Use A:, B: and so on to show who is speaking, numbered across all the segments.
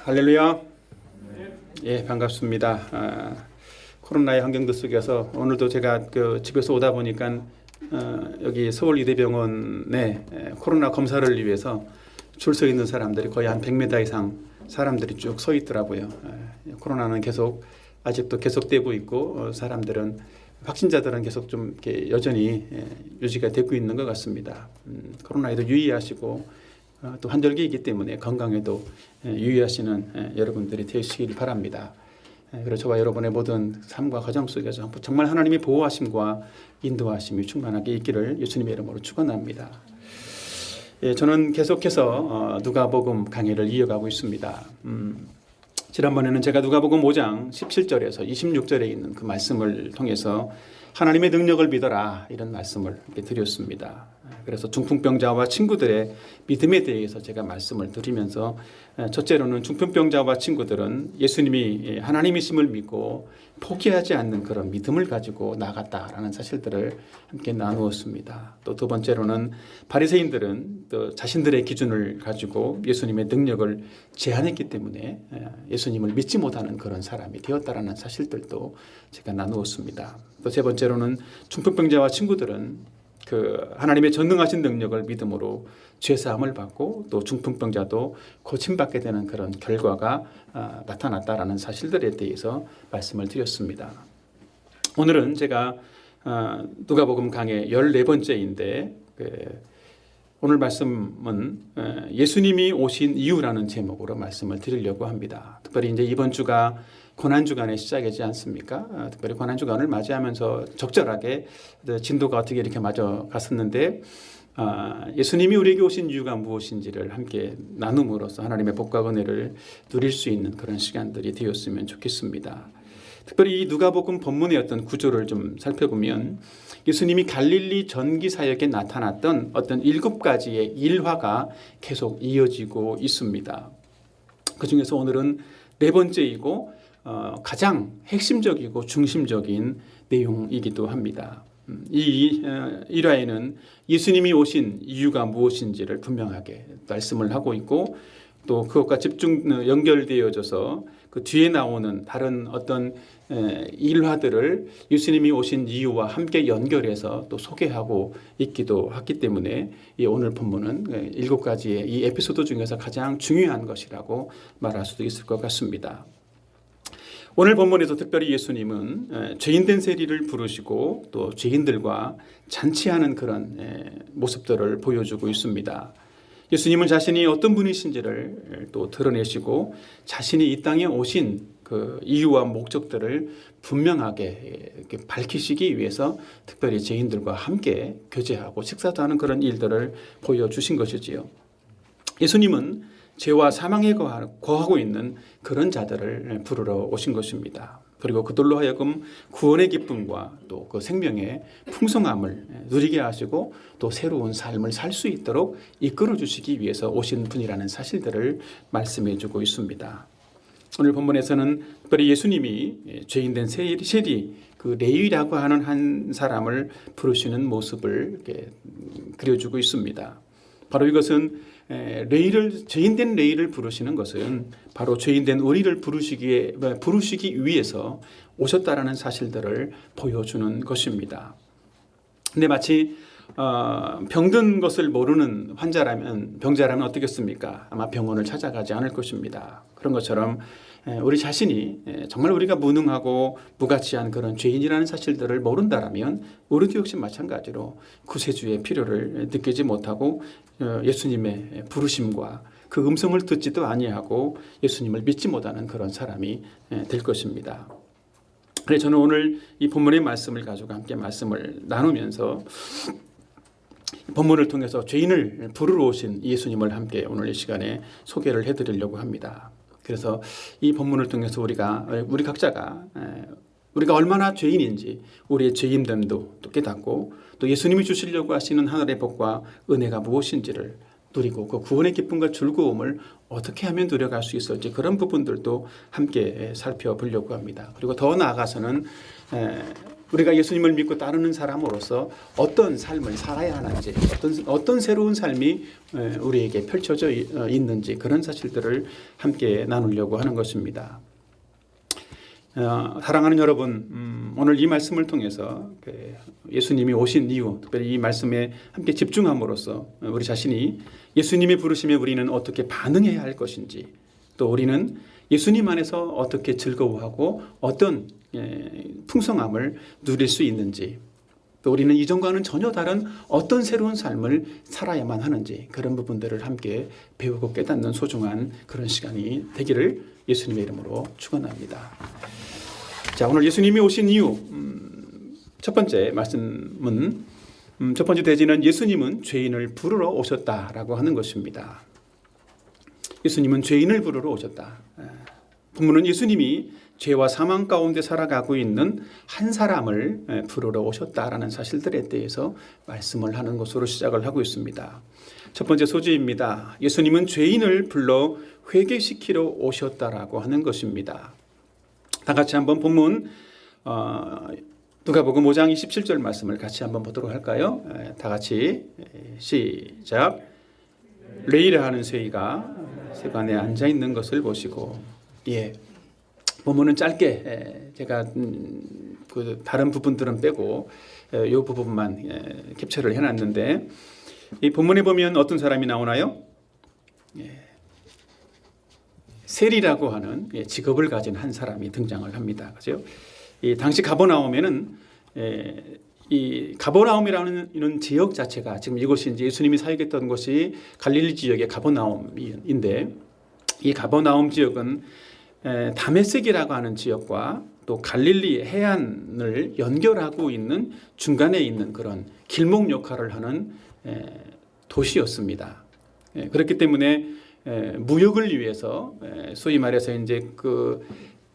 A: 할렐루야. 예, 반갑습니다. 코로나의 환경들 속에서 오늘도 제가 집에서 오다 보니까 여기 서울의대병원에 코로나 검사를 위해서 줄 서 있는 사람들이 거의 한 100m 이상 사람들이 쭉 서 있더라고요. 코로나는 계속 아직도 계속되고 있고 사람들은 확진자들은 계속 좀 이렇게 여전히 유지가 되고 있는 것 같습니다. 코로나에도 유의하시고 또 환절기이기 때문에 건강에도 유의하시는 여러분들이 되시길 바랍니다. 그래서 저와 여러분의 모든 삶과 가정 속에서 정말 하나님의 보호하심과 인도하심이 충만하게 있기를 예수님의 이름으로 축원합니다. 저는 계속해서 누가복음 강해를 이어가고 있습니다. 지난번에는 제가 누가복음 5장 17절에서 26절에 있는 그 말씀을 통해서 하나님의 능력을 믿어라 이런 말씀을 드렸습니다. 그래서 중풍병자와 친구들의 믿음에 대해서 제가 말씀을 드리면서 첫째로는 중풍병자와 친구들은 예수님이 하나님이심을 믿고 포기하지 않는 그런 믿음을 가지고 나갔다라는 사실들을 함께 나누었습니다. 또 두 번째로는 바리새인들은 또 자신들의 기준을 가지고 예수님의 능력을 제한했기 때문에 예수님을 믿지 못하는 그런 사람이 되었다라는 사실들도 제가 나누었습니다. 또 세 번째로는 중풍병자와 친구들은 하나님의 전능하신 능력을 믿음으로 죄사함을 받고 또 중풍병자도 고침받게 되는 그런 결과가 나타났다라는 사실들에 대해서 말씀을 드렸습니다. 오늘은 제가 누가복음 강의 14번째인데 오늘 말씀은 예수님이 오신 이유라는 제목으로 말씀을 드리려고 합니다. 특별히 이제 이번 주가 고난주간의 시작이지 않습니까? 특별히 고난주간을 맞이하면서 적절하게 진도가 어떻게 이렇게 맞아 갔었는데 예수님이 우리에게 오신 이유가 무엇인지를 함께 나눔으로써 하나님의 복과 은혜를 누릴 수 있는 그런 시간들이 되었으면 좋겠습니다. 특별히 이 누가복음 본문의 어떤 구조를 좀 살펴보면 예수님이 갈릴리 전기 사역에 나타났던 어떤 7가지의 일화가 계속 이어지고 있습니다. 그 중에서 오늘은 네 번째이고 가장 핵심적이고 중심적인 내용이기도 합니다. 이 일화에는 예수님이 오신 이유가 무엇인지를 분명하게 말씀을 하고 있고 또 그것과 연결되어져서 그 뒤에 나오는 다른 어떤 일화들을 예수님이 오신 이유와 함께 연결해서 또 소개하고 있기도 하기 때문에 이 오늘 본문은 7가지의 이 에피소드 중에서 가장 중요한 것이라고 말할 수도 있을 것 같습니다. 오늘 본문에서 특별히 예수님은 죄인된 세리를 부르시고 또 죄인들과 잔치하는 그런 모습들을 보여주고 있습니다. 예수님은 자신이 어떤 분이신지를 또 드러내시고 자신이 이 땅에 오신 그 이유와 목적들을 분명하게 이렇게 밝히시기 위해서 특별히 죄인들과 함께 교제하고 식사도 하는 그런 일들을 보여주신 것이지요. 예수님은 죄와 사망에 거하고 있는 그런 자들을 부르러 오신 것입니다. 그리고 그들로 하여금 구원의 기쁨과 또 그 생명의 풍성함을 누리게 하시고 또 새로운 삶을 살 수 있도록 이끌어 주시기 위해서 오신 분이라는 사실들을 말씀해 주고 있습니다. 오늘 본문에서는 특별히 예수님이 죄인된 세리 그 레위라고 하는 한 사람을 부르시는 모습을 이렇게 그려주고 있습니다. 바로 이것은 죄인된 레위를 부르시는 것은 바로 죄인된 우리를 부르시기 위해서 오셨다라는 사실들을 보여주는 것입니다. 근데 마치 병든 것을 모르는 병자라면 어떻겠습니까? 아마 병원을 찾아가지 않을 것입니다. 그런 것처럼 우리 자신이 정말 우리가 무능하고 무가치한 그런 죄인이라는 사실들을 모른다라면 우리도 역시 마찬가지로 구세주의 필요를 느끼지 못하고 예수님의 부르심과 그 음성을 듣지도 아니하고 예수님을 믿지 못하는 그런 사람이 될 것입니다. 그래서 저는 오늘 이 본문의 말씀을 가지고 함께 말씀을 나누면서 본문을 통해서 죄인을 부르러 오신 예수님을 함께 오늘 이 시간에 소개를 해드리려고 합니다. 그래서 이 본문을 통해서 우리 각자가 우리가 얼마나 죄인인지 우리의 죄인됨도 또 깨닫고 또 예수님이 주시려고 하시는 하늘의 복과 은혜가 무엇인지를 누리고 그 구원의 기쁨과 즐거움을 어떻게 하면 누려갈 수 있을지 그런 부분들도 함께 살펴보려고 합니다. 그리고 더 나아가서는 우리가 예수님을 믿고 따르는 사람으로서 어떤 삶을 살아야 하는지, 어떤 새로운 삶이 우리에게 펼쳐져 있는지 그런 사실들을 함께 나누려고 하는 것입니다. 사랑하는 여러분, 오늘 이 말씀을 통해서 예수님이 오신 이유, 특별히 이 말씀에 함께 집중함으로써 우리 자신이 예수님의 부르심에 우리는 어떻게 반응해야 할 것인지, 또 우리는 예수님 안에서 어떻게 즐거워하고 어떤 풍성함을 누릴 수 있는지, 또 우리는 이전과는 전혀 다른 어떤 새로운 삶을 살아야만 하는지 그런 부분들을 함께 배우고 깨닫는 소중한 그런 시간이 되기를 예수님의 이름으로 축원합니다. 자, 오늘 예수님이 오신 이유, 첫 번째 말씀은 첫 번째 대지는 예수님은 죄인을 부르러 오셨다라고 하는 것입니다. 예수님은 죄인을 부르러 오셨다. 본문은 예수님이 죄와 사망 가운데 살아가고 있는 한 사람을 부르러 오셨다라는 사실들에 대해서 말씀을 하는 것으로 시작을 하고 있습니다. 첫 번째 소지입니다. 예수님은 죄인을 불러 회개시키러 오셨다라고 하는 것입니다. 다 같이 한번 본문 누가복음 5장 27절 말씀을 같이 한번 보도록 할까요? 다 같이 시작. 레이라 하는 쇠가 세관에 앉아 있는 것을 보시고, 본문은 짧게 제가 그 다른 부분들은 빼고 이 부분만 캡처를 해놨는데, 이 본문에 보면 어떤 사람이 나오나요? 세리라고 하는 직업을 가진 한 사람이 등장을 합니다. 그죠? 이 당시 가버나움에는 이 가버나움이라는 이런 지역 자체가 지금 이곳이 이제 예수님이 사역했던 곳이 갈릴리 지역의 가버나움인데, 이 가버나움 지역은 다메섹이라고 하는 지역과 또 갈릴리 해안을 연결하고 있는 중간에 있는 그런 길목 역할을 하는 도시였습니다. 그렇기 때문에 무역을 위해서 소위 말해서 이제 그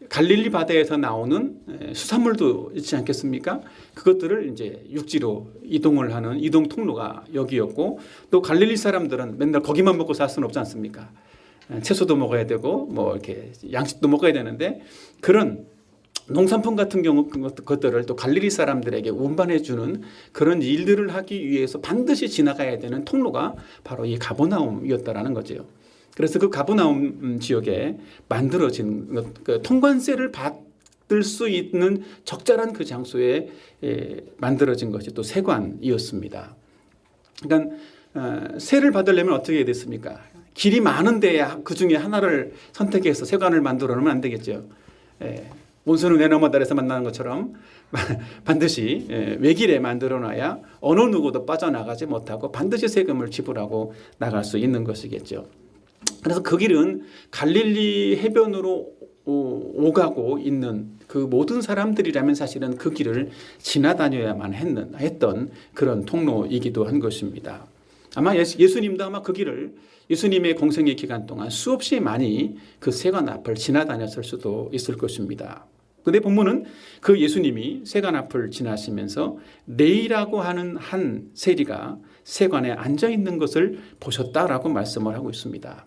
A: 갈릴리 바다에서 나오는 수산물도 있지 않겠습니까? 그것들을 이제 육지로 이동을 하는 이동 통로가 여기였고, 또 갈릴리 사람들은 맨날 고기만 먹고 살 수는 없지 않습니까? 채소도 먹어야 되고 뭐 이렇게 양식도 먹어야 되는데, 그런 농산품 같은 경우 그것들을 또 갈릴리 사람들에게 운반해 주는 그런 일들을 하기 위해서 반드시 지나가야 되는 통로가 바로 이 가버나움이었다라는 거죠. 그래서 그 가버나움 지역에 만들어진 그 통관세를 받을 수 있는 적절한 그 장소에 만들어진 것이 또 세관이었습니다. 그러니까 세를 받으려면 어떻게 해야 됐습니까? 길이 많은데 그 중에 하나를 선택해서 세관을 만들어 놓으면 안 되겠죠. 원수는 내 너머다리에서 만나는 것처럼 반드시 외길에 만들어 놔야 어느 누구도 빠져나가지 못하고 반드시 세금을 지불하고 나갈 수 있는 것이겠죠. 그래서 그 길은 갈릴리 해변으로 오가고 있는 그 모든 사람들이라면 사실은 그 길을 지나다녀야만 했던 그런 통로이기도 한 것입니다. 아마 예수님도 아마 그 길을 예수님의 공생의 기간 동안 수없이 많이 그 세관 앞을 지나다녔을 수도 있을 것입니다. 그런데 본문은 그 예수님이 세관 앞을 지나시면서 레이라고 하는 한 세리가 세관에 앉아 있는 것을 보셨다라고 말씀을 하고 있습니다.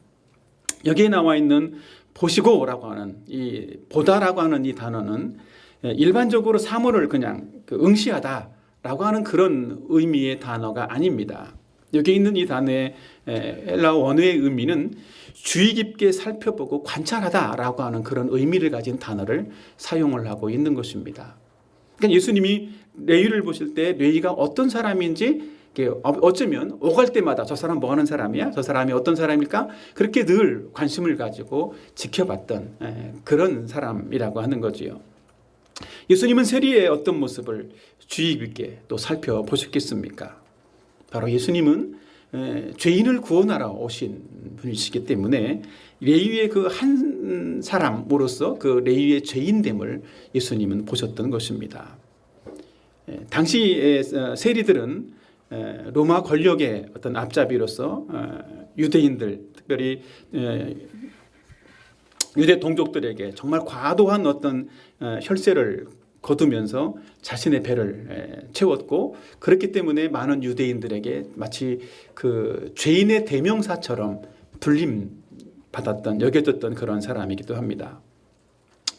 A: 여기에 나와 있는 보시고라고 하는 이 보다라고 하는 이 단어는 일반적으로 사물을 그냥 응시하다라고 하는 그런 의미의 단어가 아닙니다. 여기 있는 이 단어의 헬라어 원어의 의미는 주의 깊게 살펴보고 관찰하다라고 하는 그런 의미를 가진 단어를 사용을 하고 있는 것입니다. 그러니까 예수님이 레위를 보실 때 레위가 어떤 사람인지 어쩌면 오갈 때마다 저 사람 뭐 하는 사람이야? 저 사람이 어떤 사람일까? 그렇게 늘 관심을 가지고 지켜봤던 그런 사람이라고 하는 거지요. 예수님은 세리의 어떤 모습을 주의 깊게 또 살펴보셨겠습니까? 바로 예수님은 죄인을 구원하러 오신 분이시기 때문에 레위의 그 한 사람으로서 그 레위의 죄인됨을 예수님은 보셨던 것입니다. 당시 세리들은 로마 권력의 어떤 앞잡이로서 유대인들, 특별히 유대 동족들에게 정말 과도한 어떤 혈세를 거두면서 자신의 배를 채웠고, 그렇기 때문에 많은 유대인들에게 마치 그 죄인의 대명사처럼 불림받았던, 여겨졌던 그런 사람이기도 합니다.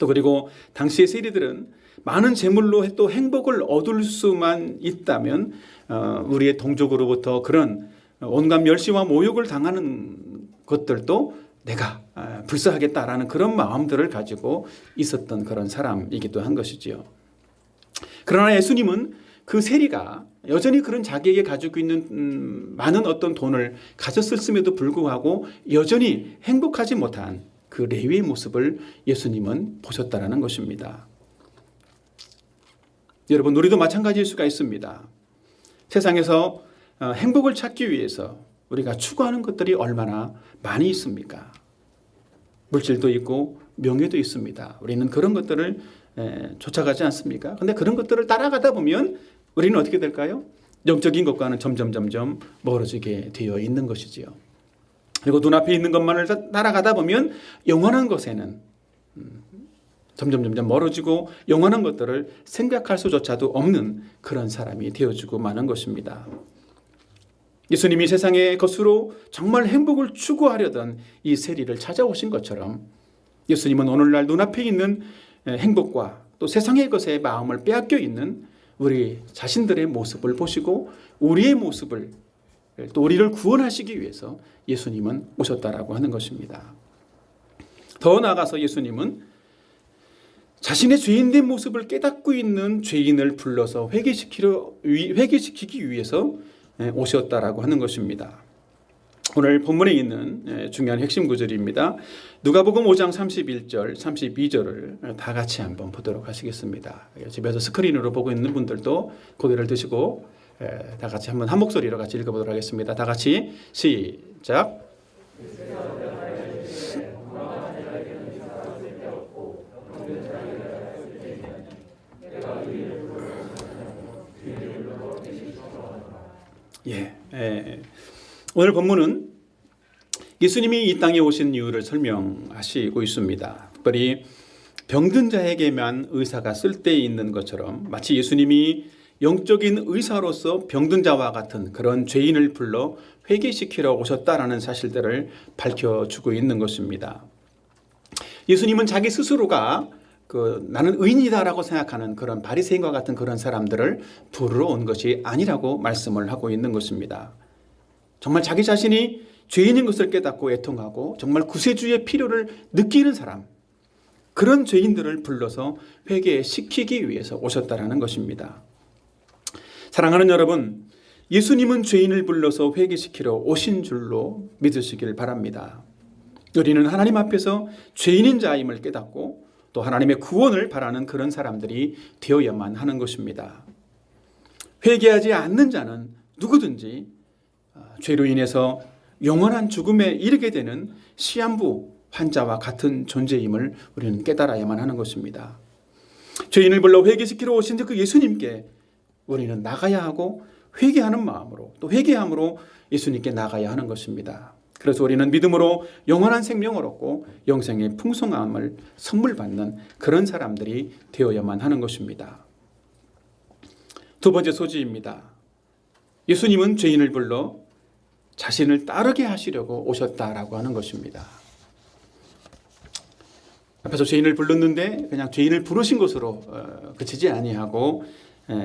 A: 또 그리고 당시의 세리들은 많은 재물로 또 행복을 얻을 수만 있다면 우리의 동족으로부터 그런 온갖 멸시와 모욕을 당하는 것들도 내가 불사하겠다라는 그런 마음들을 가지고 있었던 그런 사람이기도 한 것이지요. 그러나 예수님은 그 세리가 여전히 그런 자기에게 가지고 있는 많은 어떤 돈을 가졌음에도 불구하고 여전히 행복하지 못한 그 레위의 모습을 예수님은 보셨다라는 것입니다. 여러분, 우리도 마찬가지일 수가 있습니다. 세상에서 행복을 찾기 위해서 우리가 추구하는 것들이 얼마나 많이 있습니까? 물질도 있고 명예도 있습니다. 우리는 그런 것들을 쫓아가지 않습니까? 그런데 그런 것들을 따라가다 보면 우리는 어떻게 될까요? 영적인 것과는 점점 멀어지게 되어 있는 것이지요. 그리고 눈앞에 있는 것만을 따라가다 보면 영원한 것에는 점점 멀어지고 영원한 것들을 생각할 수조차도 없는 그런 사람이 되어지고 마는 것입니다. 예수님이 세상의 것으로 정말 행복을 추구하려던 이 세리를 찾아오신 것처럼 예수님은 오늘날 눈앞에 있는 행복과 또 세상의 것에 마음을 빼앗겨 있는 우리 자신들의 모습을 보시고 우리의 모습을 또 우리를 구원하시기 위해서 예수님은 오셨다라고 하는 것입니다. 더 나아가서 예수님은 자신의 죄인된 모습을 깨닫고 있는 죄인을 불러서 회개시키기 위해서 오셨다라고 하는 것입니다. 오늘 본문에 있는 중요한 핵심 구절입니다. 누가복음 5장 31절, 32절을 다 같이 한번 보도록 하시겠습니다. 집에서 스크린으로 보고 있는 분들도 고개를 드시고 다 같이 한번 한 목소리로 같이 읽어보도록 하겠습니다. 다 같이 시작. 오늘 본문은 예수님이 이 땅에 오신 이유를 설명하시고 있습니다. 특별히 병든 자에게만 의사가 쓸데 있는 것처럼 마치 예수님이 영적인 의사로서 병든 자와 같은 그런 죄인을 불러 회개시키러 오셨다라는 사실들을 밝혀주고 있는 것입니다. 예수님은 자기 스스로가 나는 의인이다라고 생각하는 그런 바리새인과 같은 그런 사람들을 부르러 온 것이 아니라고 말씀을 하고 있는 것입니다. 정말 자기 자신이 죄인인 것을 깨닫고 애통하고 정말 구세주의 필요를 느끼는 사람, 그런 죄인들을 불러서 회개시키기 위해서 오셨다라는 것입니다. 사랑하는 여러분, 예수님은 죄인을 불러서 회개시키러 오신 줄로 믿으시길 바랍니다. 우리는 하나님 앞에서 죄인인 자임을 깨닫고 또 하나님의 구원을 바라는 그런 사람들이 되어야만 하는 것입니다. 회개하지 않는 자는 누구든지 죄로 인해서 영원한 죽음에 이르게 되는 시한부 환자와 같은 존재임을 우리는 깨달아야만 하는 것입니다. 죄인을 불러 회개시키러 오신 그 예수님께 우리는 나가야 하고 회개하는 마음으로 또 회개함으로 예수님께 나가야 하는 것입니다. 그래서 우리는 믿음으로 영원한 생명을 얻고 영생의 풍성함을 선물 받는 그런 사람들이 되어야만 하는 것입니다. 두 번째 소지입니다. 예수님은 죄인을 불러 자신을 따르게 하시려고 오셨다라고 하는 것입니다. 앞에서 죄인을 불렀는데 그냥 죄인을 부르신 것으로 그치지 아니하고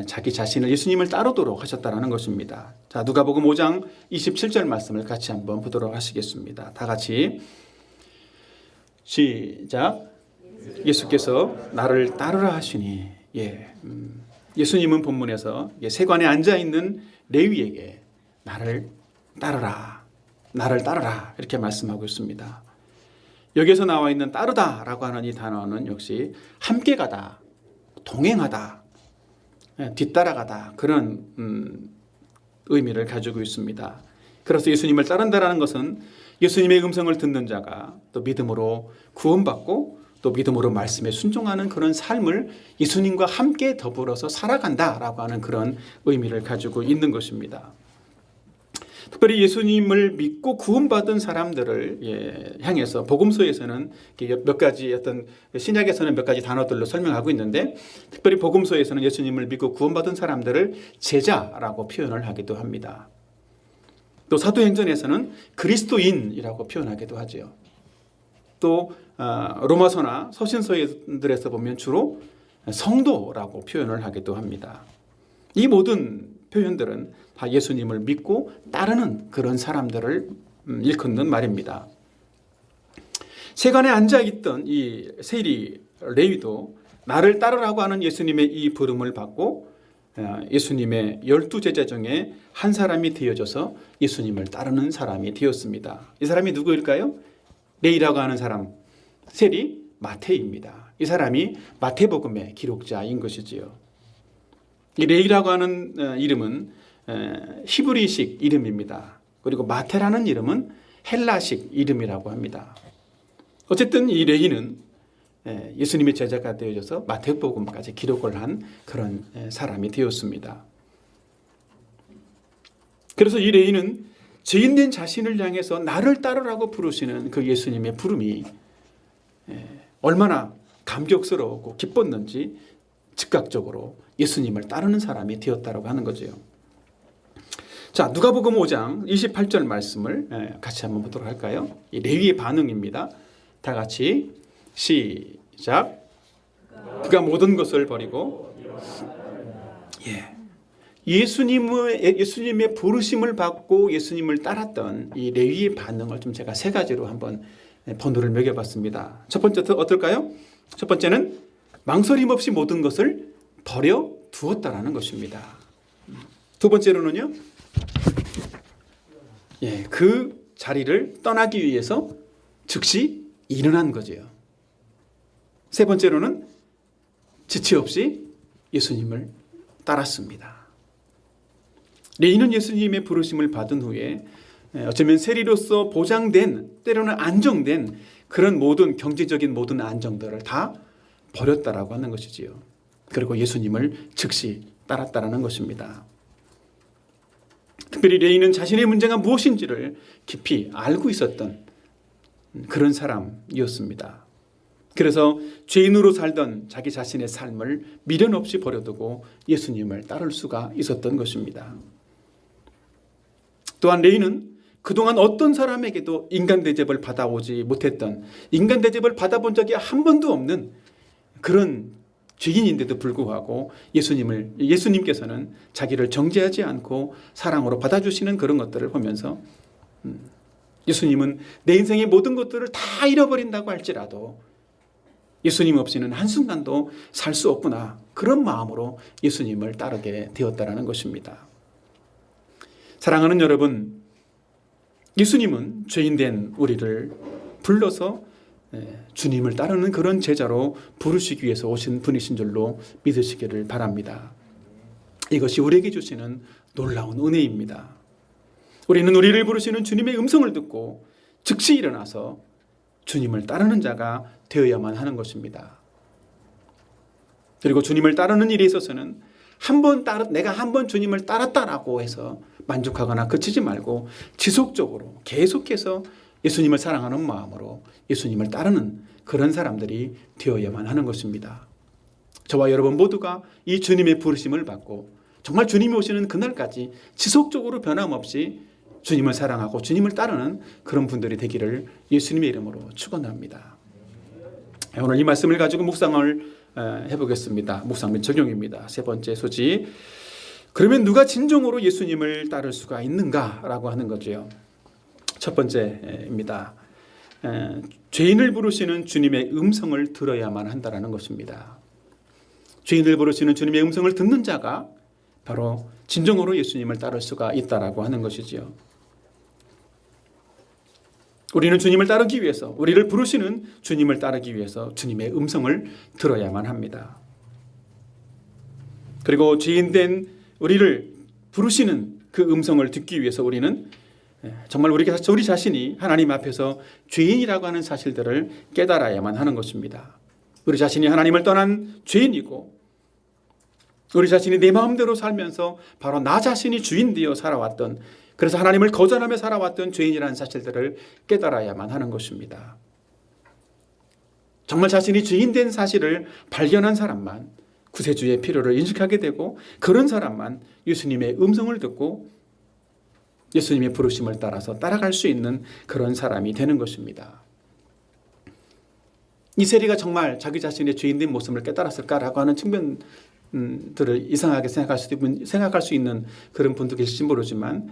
A: 자기 자신을 예수님을 따르도록 하셨다라는 것입니다. 자, 누가복음 5장 27절 말씀을 같이 한번 보도록 하시겠습니다. 다 같이 시작. 예수께서 나를 따르라 하시니 예수님은 본문에서 세관에 앉아 있는 레위에게 나를 따르라 이렇게 말씀하고 있습니다. 여기에서 나와 있는 따르다라고 하는 이 단어는 역시 함께 가다, 동행하다, 뒤따라가다 그런 의미를 가지고 있습니다. 그래서 예수님을 따른다라는 것은 예수님의 음성을 듣는 자가 또 믿음으로 구원받고 또 믿음으로 말씀에 순종하는 그런 삶을 예수님과 함께 더불어서 살아간다라고 하는 그런 의미를 가지고 있는 것입니다. 특별히 예수님을 믿고 구원받은 사람들을 향해서 복음서에서는 몇 가지 어떤 신약에서는 몇 가지 단어들로 설명하고 있는데 특별히 복음서에서는 예수님을 믿고 구원받은 사람들을 제자라고 표현을 하기도 합니다. 또 사도행전에서는 그리스도인이라고 표현하기도 하죠. 또 로마서나 서신서들에서 보면 주로 성도라고 표현을 하기도 합니다. 이 모든 표현들은 다 예수님을 믿고 따르는 그런 사람들을 일컫는 말입니다. 세간에 앉아있던 이 세리 레위도 나를 따르라고 하는 예수님의 이 부름을 받고 예수님의 12제자 중에 한 사람이 되어져서 예수님을 따르는 사람이 되었습니다. 이 사람이 누구일까요? 레위라고 하는 사람, 세리 마태입니다. 이 사람이 마태복음의 기록자인 것이지요. 이 레위라고 하는 이름은 히브리식 이름입니다. 그리고 마태라는 이름은 헬라식 이름이라고 합니다. 어쨌든 이 레위는 예수님의 제자가 되어져서 마태복음까지 기록을 한 그런 사람이 되었습니다. 그래서 이 레위는 죄인된 자신을 향해서 나를 따르라고 부르시는 그 예수님의 부름이 얼마나 감격스러웠고 기뻤는지 즉각적으로 예수님을 따르는 사람이 되었다고 하는 거죠. 자, 누가복음 5장 28절 말씀을 같이 한번 보도록 할까요? 이 레위의 반응입니다. 다 같이 시작. 그가 모든 것을 버리고 예수님의 부르심을 받고 예수님을 따랐던 이 레위의 반응을 좀 제가 세 가지로 한번 번호를 매겨봤습니다. 첫 번째 어떨까요? 첫 번째는 망설임 없이 모든 것을 버려 두었다라는 것입니다. 두 번째로는요, 그 자리를 떠나기 위해서 즉시 일어난 거죠. 세 번째로는 지체 없이 예수님을 따랐습니다. 레위는 예수님의 부르심을 받은 후에 어쩌면 세리로서 보장된, 때로는 안정된 그런 모든 경제적인 모든 안정들을 다 버렸다라고 하는 것이지요. 그리고 예수님을 즉시 따랐다라는 것입니다. 특별히 레위는 자신의 문제가 무엇인지를 깊이 알고 있었던 그런 사람이었습니다. 그래서 죄인으로 살던 자기 자신의 삶을 미련 없이 버려두고 예수님을 따를 수가 있었던 것입니다. 또한 레위는 그동안 어떤 사람에게도 인간 대접을 받아오지 못했던, 인간 대접을 받아본 적이 한 번도 없는 그런 죄인인데도 불구하고 예수님께서는 자기를 정죄하지 않고 사랑으로 받아주시는 그런 것들을 보면서 예수님은 내 인생의 모든 것들을 다 잃어버린다고 할지라도 예수님 없이는 한순간도 살 수 없구나, 그런 마음으로 예수님을 따르게 되었다는 것입니다. 사랑하는 여러분, 예수님은 죄인된 우리를 불러서 주님을 따르는 그런 제자로 부르시기 위해서 오신 분이신 줄로 믿으시기를 바랍니다. 이것이 우리에게 주시는 놀라운 은혜입니다. 우리는 우리를 부르시는 주님의 음성을 듣고 즉시 일어나서 주님을 따르는 자가 되어야만 하는 것입니다. 그리고 주님을 따르는 일에 있어서는 내가 한 번 주님을 따랐다라고 해서 만족하거나 그치지 말고 지속적으로 계속해서 예수님을 사랑하는 마음으로 예수님을 따르는 그런 사람들이 되어야만 하는 것입니다. 저와 여러분 모두가 이 주님의 부르심을 받고 정말 주님이 오시는 그날까지 지속적으로 변함없이 주님을 사랑하고 주님을 따르는 그런 분들이 되기를 예수님의 이름으로 축원합니다. 오늘 이 말씀을 가지고 묵상을 해보겠습니다. 묵상 및 적용입니다. 세 번째 소지. 그러면 누가 진정으로 예수님을 따를 수가 있는가라고 하는 거죠. 첫 번째입니다. 죄인을 부르시는 주님의 음성을 들어야만 한다는 것입니다. 죄인을 부르시는 주님의 음성을 듣는 자가 바로 진정으로 예수님을 따를 수가 있다라고 하는 것이지요. 우리는 주님을 따르기 위해서, 우리를 부르시는 주님을 따르기 위해서 주님의 음성을 들어야만 합니다. 그리고 죄인된 우리를 부르시는 그 음성을 듣기 위해서 우리는 정말 우리 자신이 하나님 앞에서 죄인이라고 하는 사실들을 깨달아야만 하는 것입니다. 우리 자신이 하나님을 떠난 죄인이고, 우리 자신이 내 마음대로 살면서 바로 나 자신이 주인 되어 살아왔던, 그래서 하나님을 거절하며 살아왔던 죄인이라는 사실들을 깨달아야만 하는 것입니다. 정말 자신이 죄인된 사실을 발견한 사람만 구세주의 필요를 인식하게 되고, 그런 사람만 예수님의 음성을 듣고 예수님의 부르심을 따라서 따라갈 수 있는 그런 사람이 되는 것입니다. 이 세리가 정말 자기 자신의 죄인된 모습을 깨달았을까라고 하는 측면들을 이상하게 생각할 수 있는 그런 분도 계실지 모르지만,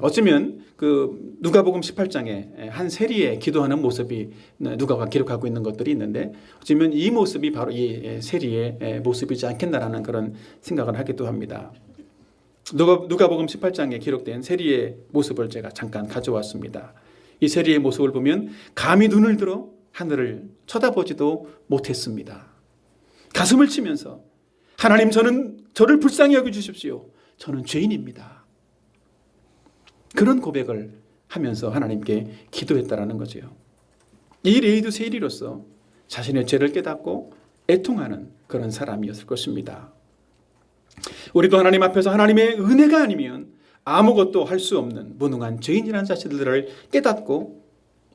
A: 어쩌면 그 누가복음 18장에 한 세리의 기도하는 모습이 누가가 기록하고 있는 것들이 있는데, 어쩌면 이 모습이 바로 이 세리의 모습이지 않겠나라는 그런 생각을 하기도 합니다. 누가복음 18장에 기록된 세리의 모습을 제가 잠깐 가져왔습니다. 이 세리의 모습을 보면 감히 눈을 들어 하늘을 쳐다보지도 못했습니다. 가슴을 치면서 하나님, 저를 불쌍히 여겨주십시오. 저는 죄인입니다. 그런 고백을 하면서 하나님께 기도했다라는 거죠. 이 레이도 세리로서 자신의 죄를 깨닫고 애통하는 그런 사람이었을 것입니다. 우리도 하나님 앞에서 하나님의 은혜가 아니면 아무것도 할 수 없는 무능한 죄인이라는 사실들을 깨닫고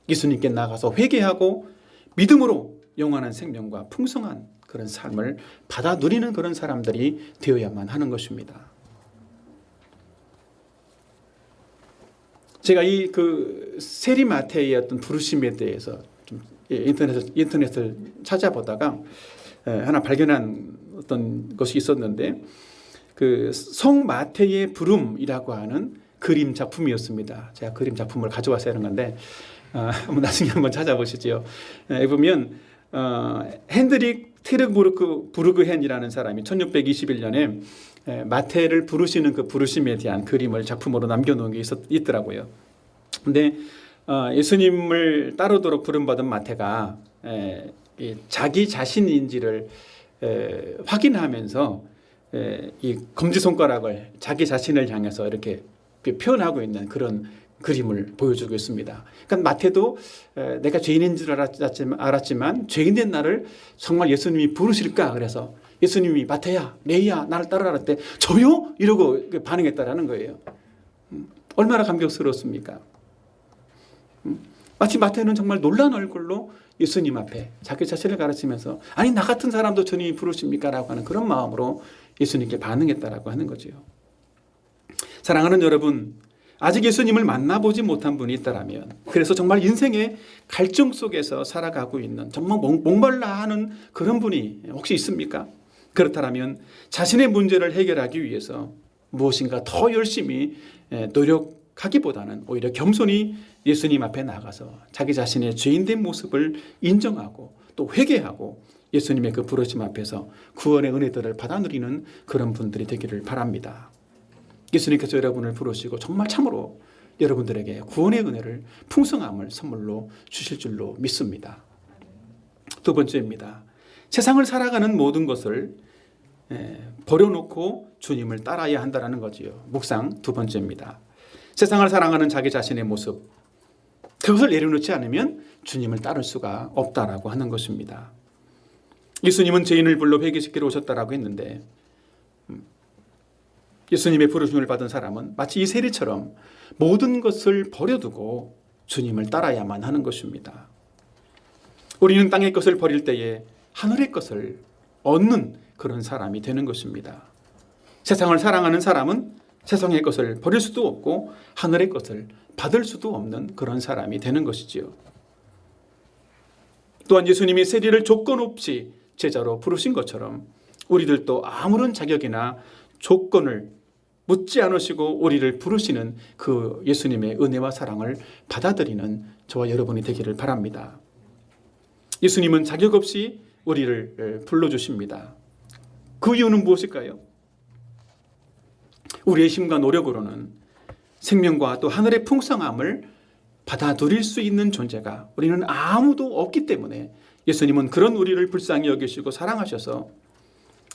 A: 예수님께 나가서 회개하고 믿음으로 영원한 생명과 풍성한 그런 삶을 받아 누리는 그런 사람들이 되어야만 하는 것입니다. 제가 이 그 세리마태의 어떤 부르심에 대해서 좀 인터넷을 찾아보다가 하나 발견한 어떤 것이 있었는데, 그 성마태의 부름이라고 하는 그림 작품이었습니다. 제가 그림 작품을 가져와서 하는 건데, 나중에 한번 찾아보시죠. 보면 핸드릭 테르부르그헨이라는 사람이 1621년에 마태를 부르시는 그 부르심에 대한 그림을 작품으로 남겨놓은 게 있더라고요. 근데 예수님을 따르도록 부름받은 마태가 자기 자신인지를 확인하면서 이 검지손가락을 자기 자신을 향해서 이렇게 표현하고 있는 그런 그림을 보여주고 있습니다. 그러니까 마태도 내가 죄인인 줄 알았지만 죄인된 나를 정말 예수님이 부르실까, 그래서 예수님이 마태야, 레이야, 나를 따르라 할 때 저요? 이러고 반응했다라는 거예요. 얼마나 감격스러웠습니까? 마치 마태는 정말 놀란 얼굴로 예수님 앞에 자기 자신을 가르치면서, 아니 나 같은 사람도 주님이 부르십니까? 라고 하는 그런 마음으로 예수님께 반응했다라고 하는 거죠. 사랑하는 여러분, 아직 예수님을 만나보지 못한 분이 있다라면, 그래서 정말 인생의 갈증 속에서 살아가고 있는, 정말 목말라 하는 그런 분이 혹시 있습니까? 그렇다면 자신의 문제를 해결하기 위해서 무엇인가 더 열심히 노력하기보다는 오히려 겸손히 예수님 앞에 나가서 자기 자신의 죄인된 모습을 인정하고 또 회개하고 예수님의 그 부르심 앞에서 구원의 은혜들을 받아 누리는 그런 분들이 되기를 바랍니다. 예수님께서 여러분을 부르시고 정말 참으로 여러분들에게 구원의 은혜를, 풍성함을 선물로 주실 줄로 믿습니다. 두 번째입니다. 세상을 살아가는 모든 것을 버려놓고 주님을 따라야 한다는 거지요. 묵상 두 번째입니다. 세상을 사랑하는 자기 자신의 모습, 그것을 내려놓지 않으면 주님을 따를 수가 없다라고 하는 것입니다. 예수님은 죄인을 불러 회개시키러 오셨다라고 했는데, 예수님의 부르심을 받은 사람은 마치 이 세리처럼 모든 것을 버려두고 주님을 따라야만 하는 것입니다. 우리는 땅의 것을 버릴 때에 하늘의 것을 얻는 그런 사람이 되는 것입니다. 세상을 사랑하는 사람은 세상의 것을 버릴 수도 없고 하늘의 것을 받을 수도 없는 그런 사람이 되는 것이지요. 또한 예수님이 세리를 조건 없이 제자로 부르신 것처럼 우리들도 아무런 자격이나 조건을 묻지 않으시고 우리를 부르시는 그 예수님의 은혜와 사랑을 받아들이는 저와 여러분이 되기를 바랍니다. 예수님은 자격 없이 우리를 불러주십니다. 그 이유는 무엇일까요? 우리의 힘과 노력으로는 생명과 또 하늘의 풍성함을 받아 누릴 수 있는 존재가 우리는 아무도 없기 때문에 예수님은 그런 우리를 불쌍히 여기시고 사랑하셔서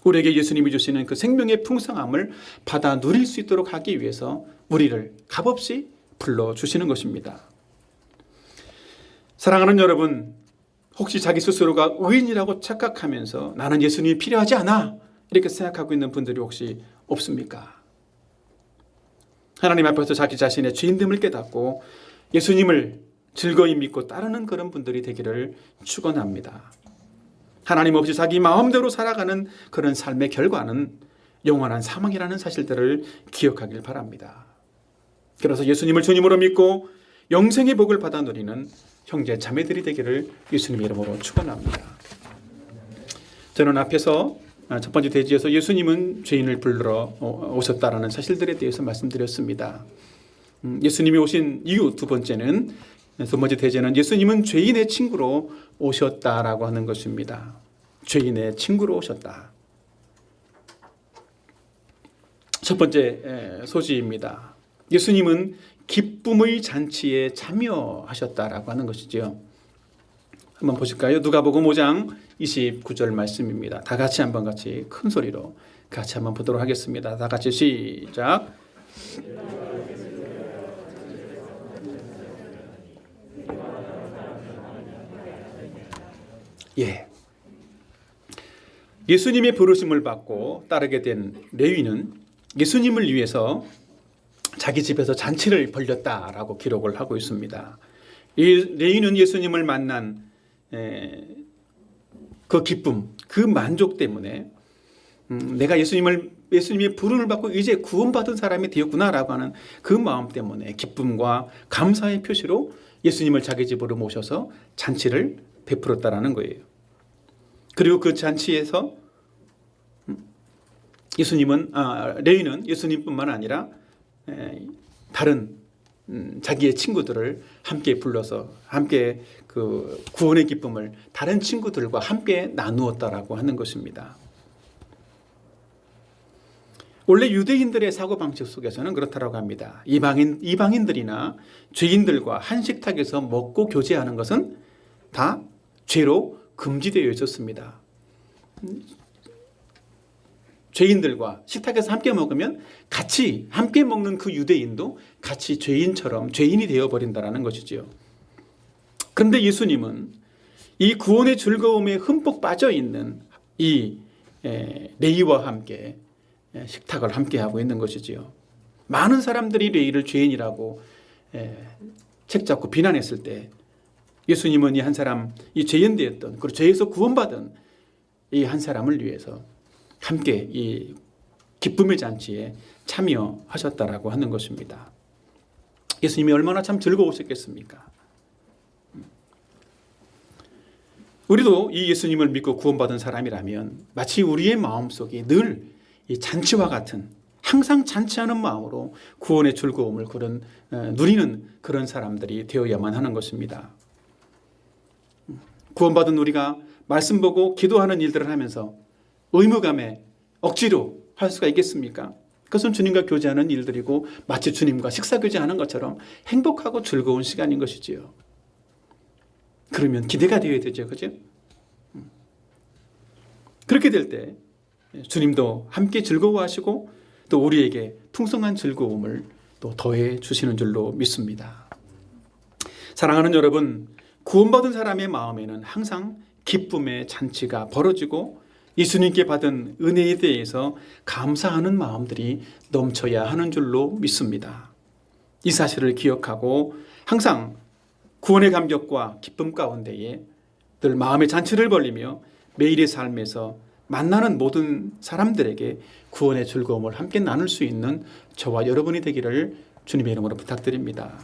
A: 우리에게 예수님이 주시는 그 생명의 풍성함을 받아 누릴 수 있도록 하기 위해서 우리를 값없이 불러주시는 것입니다. 사랑하는 여러분, 혹시 자기 스스로가 의인이라고 착각하면서 나는 예수님이 필요하지 않아 이렇게 생각하고 있는 분들이 혹시 없습니까? 하나님 앞에서 자기 자신의 죄인됨을 깨닫고 예수님을 즐거이 믿고 따르는 그런 분들이 되기를 축원합니다. 하나님 없이 자기 마음대로 살아가는 그런 삶의 결과는 영원한 사망이라는 사실들을 기억하길 바랍니다. 그래서 예수님을 주님으로 믿고 영생의 복을 받아 누리는 형제 자매들이 되기를 예수님의 이름으로 축원합니다. 저는 앞에서 첫 번째 대지에서 예수님은 죄인을 불러 오셨다라는 사실들에 대해서 말씀드렸습니다. 예수님이 오신 이유 두 번째는, 두 번째 대제는 예수님은 죄인의 친구로 오셨다라고 하는 것입니다. 죄인의 친구로 오셨다. 첫 번째 소지입니다. 예수님은 기쁨의 잔치에 참여하셨다라고 하는 것이죠. 한번 보실까요? 누가복음 5장 29절 말씀입니다. 다 같이 한번 같이 큰 소리로 같이 한번 보도록 하겠습니다. 다 같이 시작. 예. 예수님의 부르심을 받고 따르게 된 레위는 예수님을 위해서 자기 집에서 잔치를 벌였다라고 기록을 하고 있습니다. 이 레위는 예수님을 만난 그 기쁨, 그 만족 때문에 내가 예수님의 부름을 받고 이제 구원받은 사람이 되었구나라고 하는 그 마음 때문에 기쁨과 감사의 표시로 예수님을 자기 집으로 모셔서 잔치를 베풀었다라는 거예요. 그리고 그 잔치에서 레위는 예수님뿐만 아니라 다른 자기의 친구들을 함께 불러서 함께 그 구원의 기쁨을 다른 친구들과 함께 나누었다라고 하는 것입니다. 원래 유대인들의 사고방식 속에서는 그렇다고 합니다. 이방인들이나 죄인들과 한 식탁에서 먹고 교제하는 것은 다 죄로 금지되어 있었습니다. 죄인들과 식탁에서 함께 먹으면 같이 함께 먹는 그 유대인도 같이 죄인이 되어버린다는 것이지요. 그런데 예수님은 이 구원의 즐거움에 흠뻑 빠져있는 이 레위와 함께 식탁을 함께하고 있는 것이지요. 많은 사람들이 레위를 죄인이라고 책잡고 비난했을 때 예수님은 이 한 사람, 이 죄인 되었던, 그리고 죄에서 구원받은 이 한 사람을 위해서 함께 이 기쁨의 잔치에 참여하셨다라고 하는 것입니다. 예수님이 얼마나 참 즐거우셨겠습니까? 우리도 이 예수님을 믿고 구원받은 사람이라면 마치 우리의 마음속에 늘 이 잔치와 같은, 항상 잔치하는 마음으로 구원의 즐거움을 누리는 그런 사람들이 되어야만 하는 것입니다. 구원받은 우리가 말씀 보고 기도하는 일들을 하면서 의무감에 억지로 할 수가 있겠습니까? 그것은 주님과 교제하는 일들이고 마치 주님과 식사 교제하는 것처럼 행복하고 즐거운 시간인 것이지요. 그러면 기대가 되어야 되죠. 그죠? 그렇게 될 때 주님도 함께 즐거워하시고 또 우리에게 풍성한 즐거움을 또 더해 주시는 줄로 믿습니다. 사랑하는 여러분, 구원받은 사람의 마음에는 항상 기쁨의 잔치가 벌어지고 예수님께 받은 은혜에 대해서 감사하는 마음들이 넘쳐야 하는 줄로 믿습니다. 이 사실을 기억하고 항상 구원의 감격과 기쁨 가운데에 늘 마음의 잔치를 벌리며 매일의 삶에서 만나는 모든 사람들에게 구원의 즐거움을 함께 나눌 수 있는 저와 여러분이 되기를 주님의 이름으로 부탁드립니다.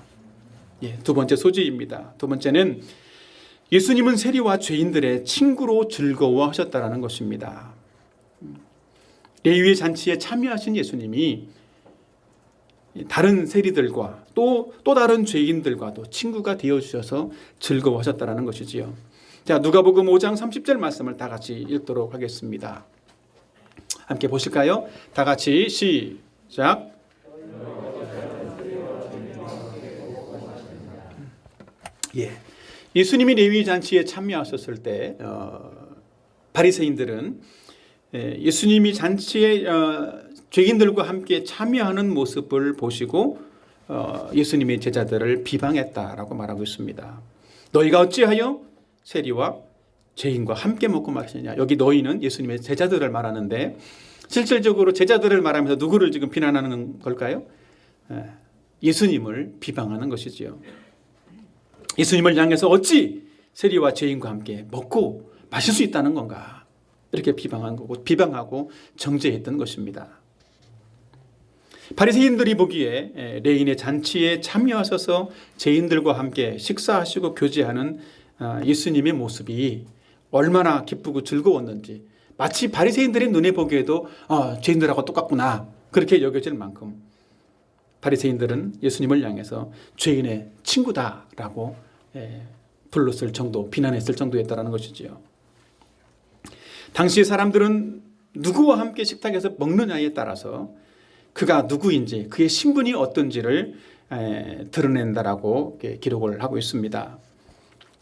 A: 두 번째 소지입니다. 두 번째는 예수님은 세리와 죄인들의 친구로 즐거워하셨다는 것입니다. 레위의 잔치에 참여하신 예수님이 다른 세리들과 또 다른 죄인들과도 친구가 되어주셔서 즐거워하셨다는 것이지요. 자, 누가복음 5장 30절 말씀을 다 같이 읽도록 하겠습니다. 함께 보실까요? 다 같이 시작. 예수님이 레위 잔치에 참여하셨을 때 바리새인들은 예수님이 잔치에 죄인들과 함께 참여하는 모습을 보시고 예수님의 제자들을 비방했다라고 말하고 있습니다. 너희가 어찌하여 세리와 죄인과 함께 먹고 마시느냐. 여기 너희는 예수님의 제자들을 말하는데 실질적으로 제자들을 말하면서 누구를 지금 비난하는 걸까요? 예수님을 비방하는 것이지요. 예수님을 향해서 어찌 세리와 죄인과 함께 먹고 마실 수 있다는 건가? 이렇게 비방한 거고, 비방하고 정죄했던 것입니다. 바리새인들이 보기에 레인의 잔치에 참여하셔서 죄인들과 함께 식사하시고 교제하는 예수님의 모습이 얼마나 기쁘고 즐거웠는지, 마치 바리새인들의 눈에 보기에도 죄인들하고 똑같구나 그렇게 여겨질 만큼 바리새인들은 예수님을 향해서 죄인의 친구다라고 불렀을 정도, 비난했을 정도였다는 것이지요. 당시 사람들은 누구와 함께 식탁에서 먹느냐에 따라서 그가 누구인지, 그의 신분이 어떤지를 드러낸다라고 기록을 하고 있습니다.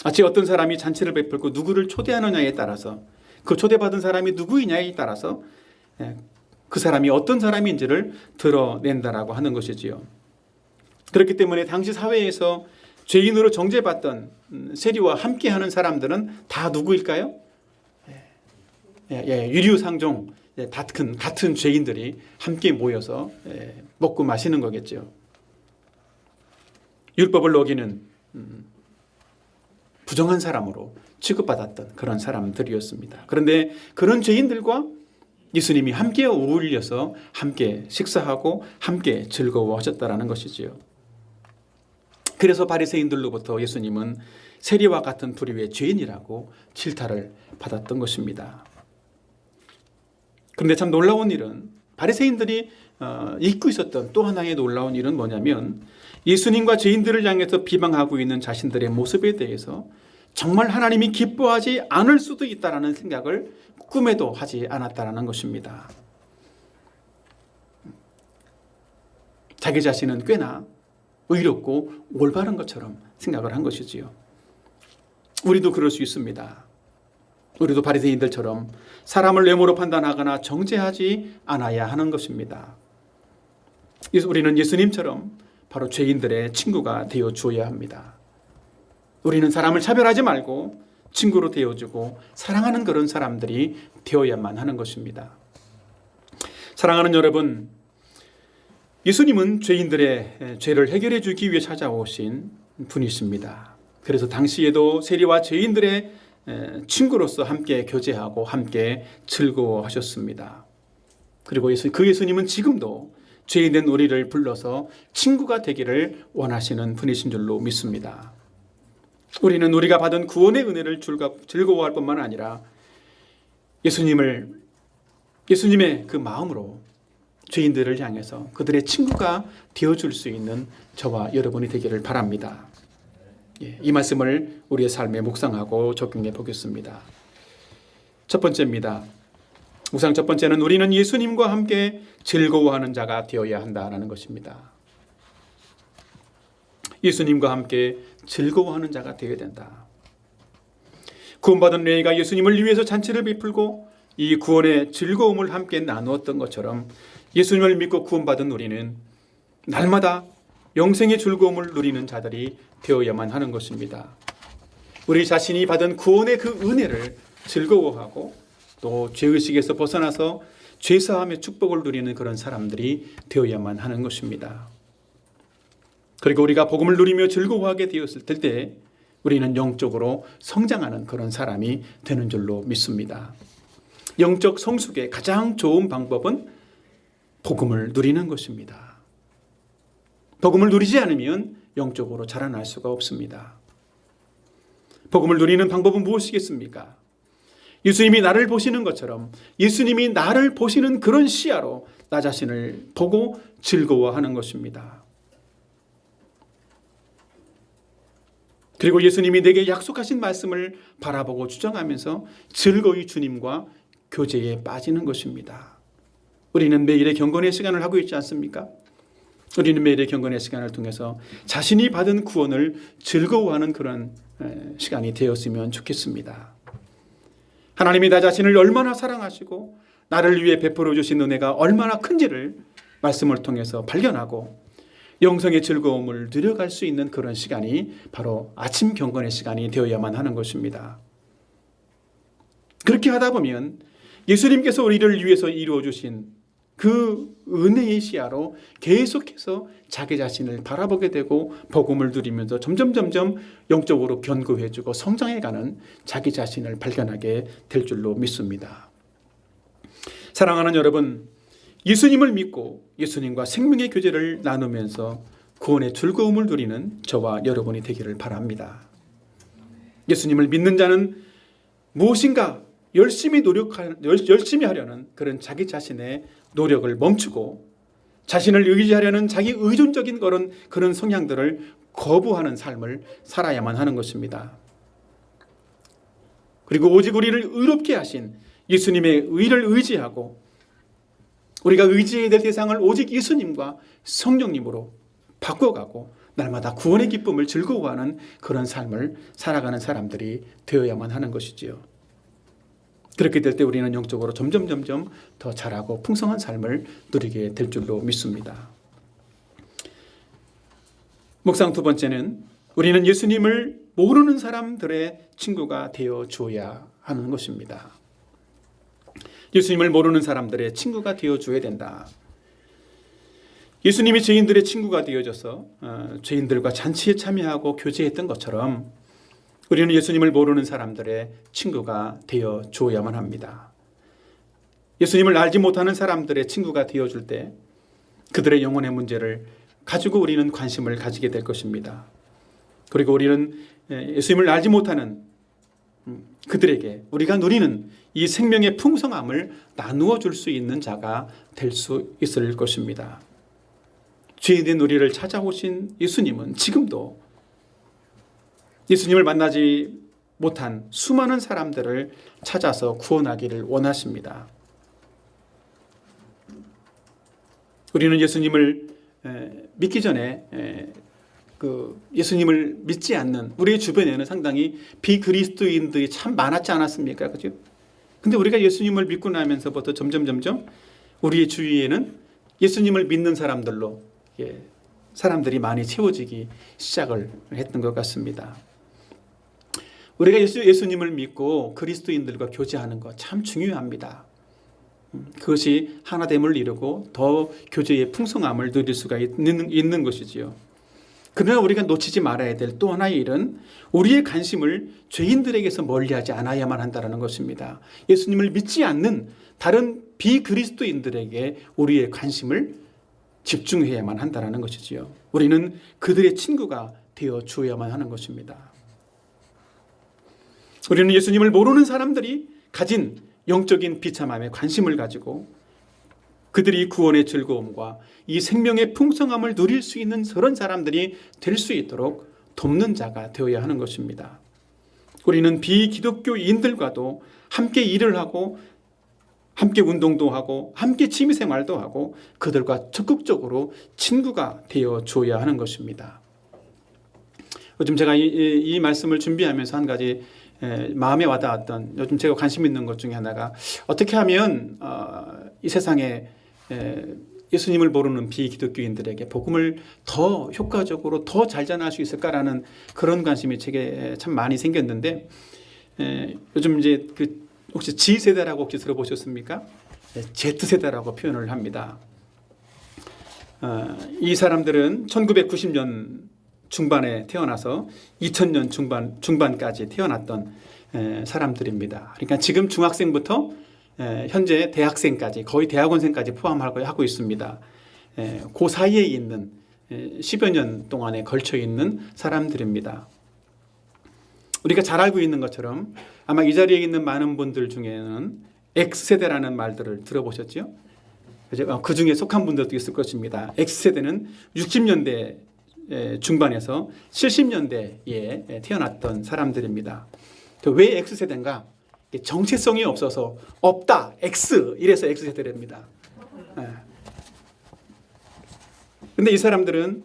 A: 마치 어떤 사람이 잔치를 베풀고 누구를 초대하느냐에 따라서, 그 초대받은 사람이 누구이냐에 따라서 그 사람이 어떤 사람인지를 드러낸다라고 하는 것이지요. 그렇기 때문에 당시 사회에서 죄인으로 정죄받던 세리와 함께하는 사람들은 다 누구일까요? 유류상종, 같은 죄인들이 함께 모여서 먹고 마시는 거겠죠. 율법을 어기는 부정한 사람으로 취급받았던 그런 사람들이었습니다. 그런데 그런 죄인들과 예수님이 함께 어울려서 함께 식사하고 함께 즐거워하셨다라는 것이지요. 그래서 바리새인들로부터 예수님은 세리와 같은 부류의 죄인이라고 질타를 받았던 것입니다. 그런데 참 놀라운 일은, 바리새인들이 잊고 있었던 또 하나의 놀라운 일은 뭐냐면, 예수님과 죄인들을 향해서 비방하고 있는 자신들의 모습에 대해서 정말 하나님이 기뻐하지 않을 수도 있다는 생각을 꿈에도 하지 않았다는 것입니다. 자기 자신은 꽤나 의롭고 올바른 것처럼 생각을 한 것이지요. 우리도 그럴 수 있습니다. 우리도 바리새인들처럼 사람을 외모로 판단하거나 정죄하지 않아야 하는 것입니다. 우리는 예수님처럼 바로 죄인들의 친구가 되어 주어야 합니다. 우리는 사람을 차별하지 말고 친구로 되어주고 사랑하는 그런 사람들이 되어야만 하는 것입니다. 사랑하는 여러분, 예수님은 죄인들의 죄를 해결해 주기 위해 찾아오신 분이십니다. 그래서 당시에도 세리와 죄인들의 친구로서 함께 교제하고 함께 즐거워하셨습니다. 그리고 그 예수님은 지금도 죄인된 우리를 불러서 친구가 되기를 원하시는 분이신 줄로 믿습니다. 우리는 우리가 받은 구원의 은혜를 즐거워할 뿐만 아니라 예수님의 그 마음으로 죄인들을 향해서 그들의 친구가 되어줄 수 있는 저와 여러분이 되기를 바랍니다. 이 말씀을 우리의 삶에 묵상하고 적용해 보겠습니다. 첫 번째입니다. 우선 첫 번째는 우리는 예수님과 함께 즐거워하는 자가 되어야 한다는 것입니다. 예수님과 함께 즐거워하는 자가 되어야 된다. 구원받은 레위가 예수님을 위해서 잔치를 베풀고 이 구원의 즐거움을 함께 나누었던 것처럼 예수님을 믿고 구원받은 우리는 날마다 영생의 즐거움을 누리는 자들이 되어야만 하는 것입니다. 우리 자신이 받은 구원의 그 은혜를 즐거워하고 또 죄의식에서 벗어나서 죄사함의 축복을 누리는 그런 사람들이 되어야만 하는 것입니다. 그리고 우리가 복음을 누리며 즐거워하게 되었을 때 우리는 영적으로 성장하는 그런 사람이 되는 줄로 믿습니다. 영적 성숙의 가장 좋은 방법은 복음을 누리는 것입니다. 복음을 누리지 않으면 영적으로 자라날 수가 없습니다. 복음을 누리는 방법은 무엇이겠습니까? 예수님이 나를 보시는 것처럼 예수님이 나를 보시는 그런 시야로 나 자신을 보고 즐거워하는 것입니다. 그리고 예수님이 내게 약속하신 말씀을 바라보고 추정하면서 즐거이 주님과 교제에 빠지는 것입니다. 우리는 매일의 경건의 시간을 하고 있지 않습니까? 우리는 매일의 경건의 시간을 통해서 자신이 받은 구원을 즐거워하는 그런 시간이 되었으면 좋겠습니다. 하나님이 나 자신을 얼마나 사랑하시고 나를 위해 베풀어 주신 은혜가 얼마나 큰지를 말씀을 통해서 발견하고 영성의 즐거움을 누려갈 수 있는 그런 시간이 바로 아침 경건의 시간이 되어야만 하는 것입니다. 그렇게 하다 보면 예수님께서 우리를 위해서 이루어 주신 그 은혜의 시야로 계속해서 자기 자신을 바라보게 되고 복음을 누리면서 점점 영적으로 견고해지고 성장해가는 자기 자신을 발견하게 될 줄로 믿습니다. 사랑하는 여러분, 예수님을 믿고 예수님과 생명의 교제를 나누면서 구원의 즐거움을 누리는 저와 여러분이 되기를 바랍니다. 예수님을 믿는 자는 무엇인가 열심히 하려는 그런 자기 자신의 노력을 멈추고 자신을 의지하려는 자기 의존적인 그런 성향들을 거부하는 삶을 살아야만 하는 것입니다. 그리고 오직 우리를 의롭게 하신 예수님의 의를 의지하고 우리가 의지해야 될 대상을 오직 예수님과 성령님으로 바꿔가고 날마다 구원의 기쁨을 즐거워하는 그런 삶을 살아가는 사람들이 되어야만 하는 것이지요. 그렇게 될 때 우리는 영적으로 점점 더 자라고 풍성한 삶을 누리게 될 줄로 믿습니다. 묵상 두 번째는 우리는 예수님을 모르는 사람들의 친구가 되어 주어야 하는 것입니다. 예수님을 모르는 사람들의 친구가 되어 줘야 된다. 예수님이 죄인들의 친구가 되어져서 죄인들과 잔치에 참여하고 교제했던 것처럼 우리는 예수님을 모르는 사람들의 친구가 되어 주어야만 합니다. 예수님을 알지 못하는 사람들의 친구가 되어줄 때 그들의 영혼의 문제를 가지고 우리는 관심을 가지게 될 것입니다. 그리고 우리는 예수님을 알지 못하는 그들에게 우리가 누리는 이 생명의 풍성함을 나누어 줄 수 있는 자가 될 수 있을 것입니다. 죄인된 우리를 찾아오신 예수님은 지금도 예수님을 만나지 못한 수많은 사람들을 찾아서 구원하기를 원하십니다. 우리는 예수님을 믿기 전에 예수님을 믿지 않는 우리 주변에는 상당히 비그리스도인들이 참 많았지 않았습니까? 그죠? 근데 우리가 예수님을 믿고 나면서부터 점점 우리의 주위에는 예수님을 믿는 사람들로 사람들이 많이 채워지기 시작을 했던 것 같습니다. 우리가 예수님을 믿고 그리스도인들과 교제하는 것 참 중요합니다. 그것이 하나됨을 이루고 더 교제의 풍성함을 누릴 수가 있는 것이지요. 그러나 우리가 놓치지 말아야 될 또 하나의 일은 우리의 관심을 죄인들에게서 멀리하지 않아야만 한다는 것입니다. 예수님을 믿지 않는 다른 비그리스도인들에게 우리의 관심을 집중해야만 한다는 것이지요. 우리는 그들의 친구가 되어 주어야만 하는 것입니다. 우리는 예수님을 모르는 사람들이 가진 영적인 비참함에 관심을 가지고 그들이 구원의 즐거움과 이 생명의 풍성함을 누릴 수 있는 그런 사람들이 될 수 있도록 돕는 자가 되어야 하는 것입니다. 우리는 비기독교인들과도 함께 일을 하고 함께 운동도 하고 함께 취미생활도 하고 그들과 적극적으로 친구가 되어 줘야 하는 것입니다. 요즘 제가 이 말씀을 준비하면서 한 가지 마음에 와닿았던 요즘 제가 관심 있는 것 중에 하나가 어떻게 하면 이 세상에 예수님을 모르는 비기독교인들에게 복음을 더 효과적으로 더 잘 전할 수 있을까라는 그런 관심이 제게 참 많이 생겼는데 요즘 이제 혹시 G세대라고 혹시 들어보셨습니까? Z세대라고 표현을 합니다. 이 사람들은 1990년 중반에 태어나서 2000년 중반까지 태어났던 사람들입니다. 그러니까 지금 중학생부터 현재 대학생까지 거의 대학원생까지 포함하고 있습니다. 그 사이에 있는 10여 년 동안에 걸쳐 있는 사람들입니다. 우리가 잘 알고 있는 것처럼 아마 이 자리에 있는 많은 분들 중에는 X세대라는 말들을 들어보셨죠? 그 중에 속한 분들도 있을 것입니다. X세대는 60년대 중반에서 70년대에 태어났던 사람들입니다. 왜 X세대인가? 정체성이 없어서 없다, X 이래서 X세대입니다. 근데 이 사람들은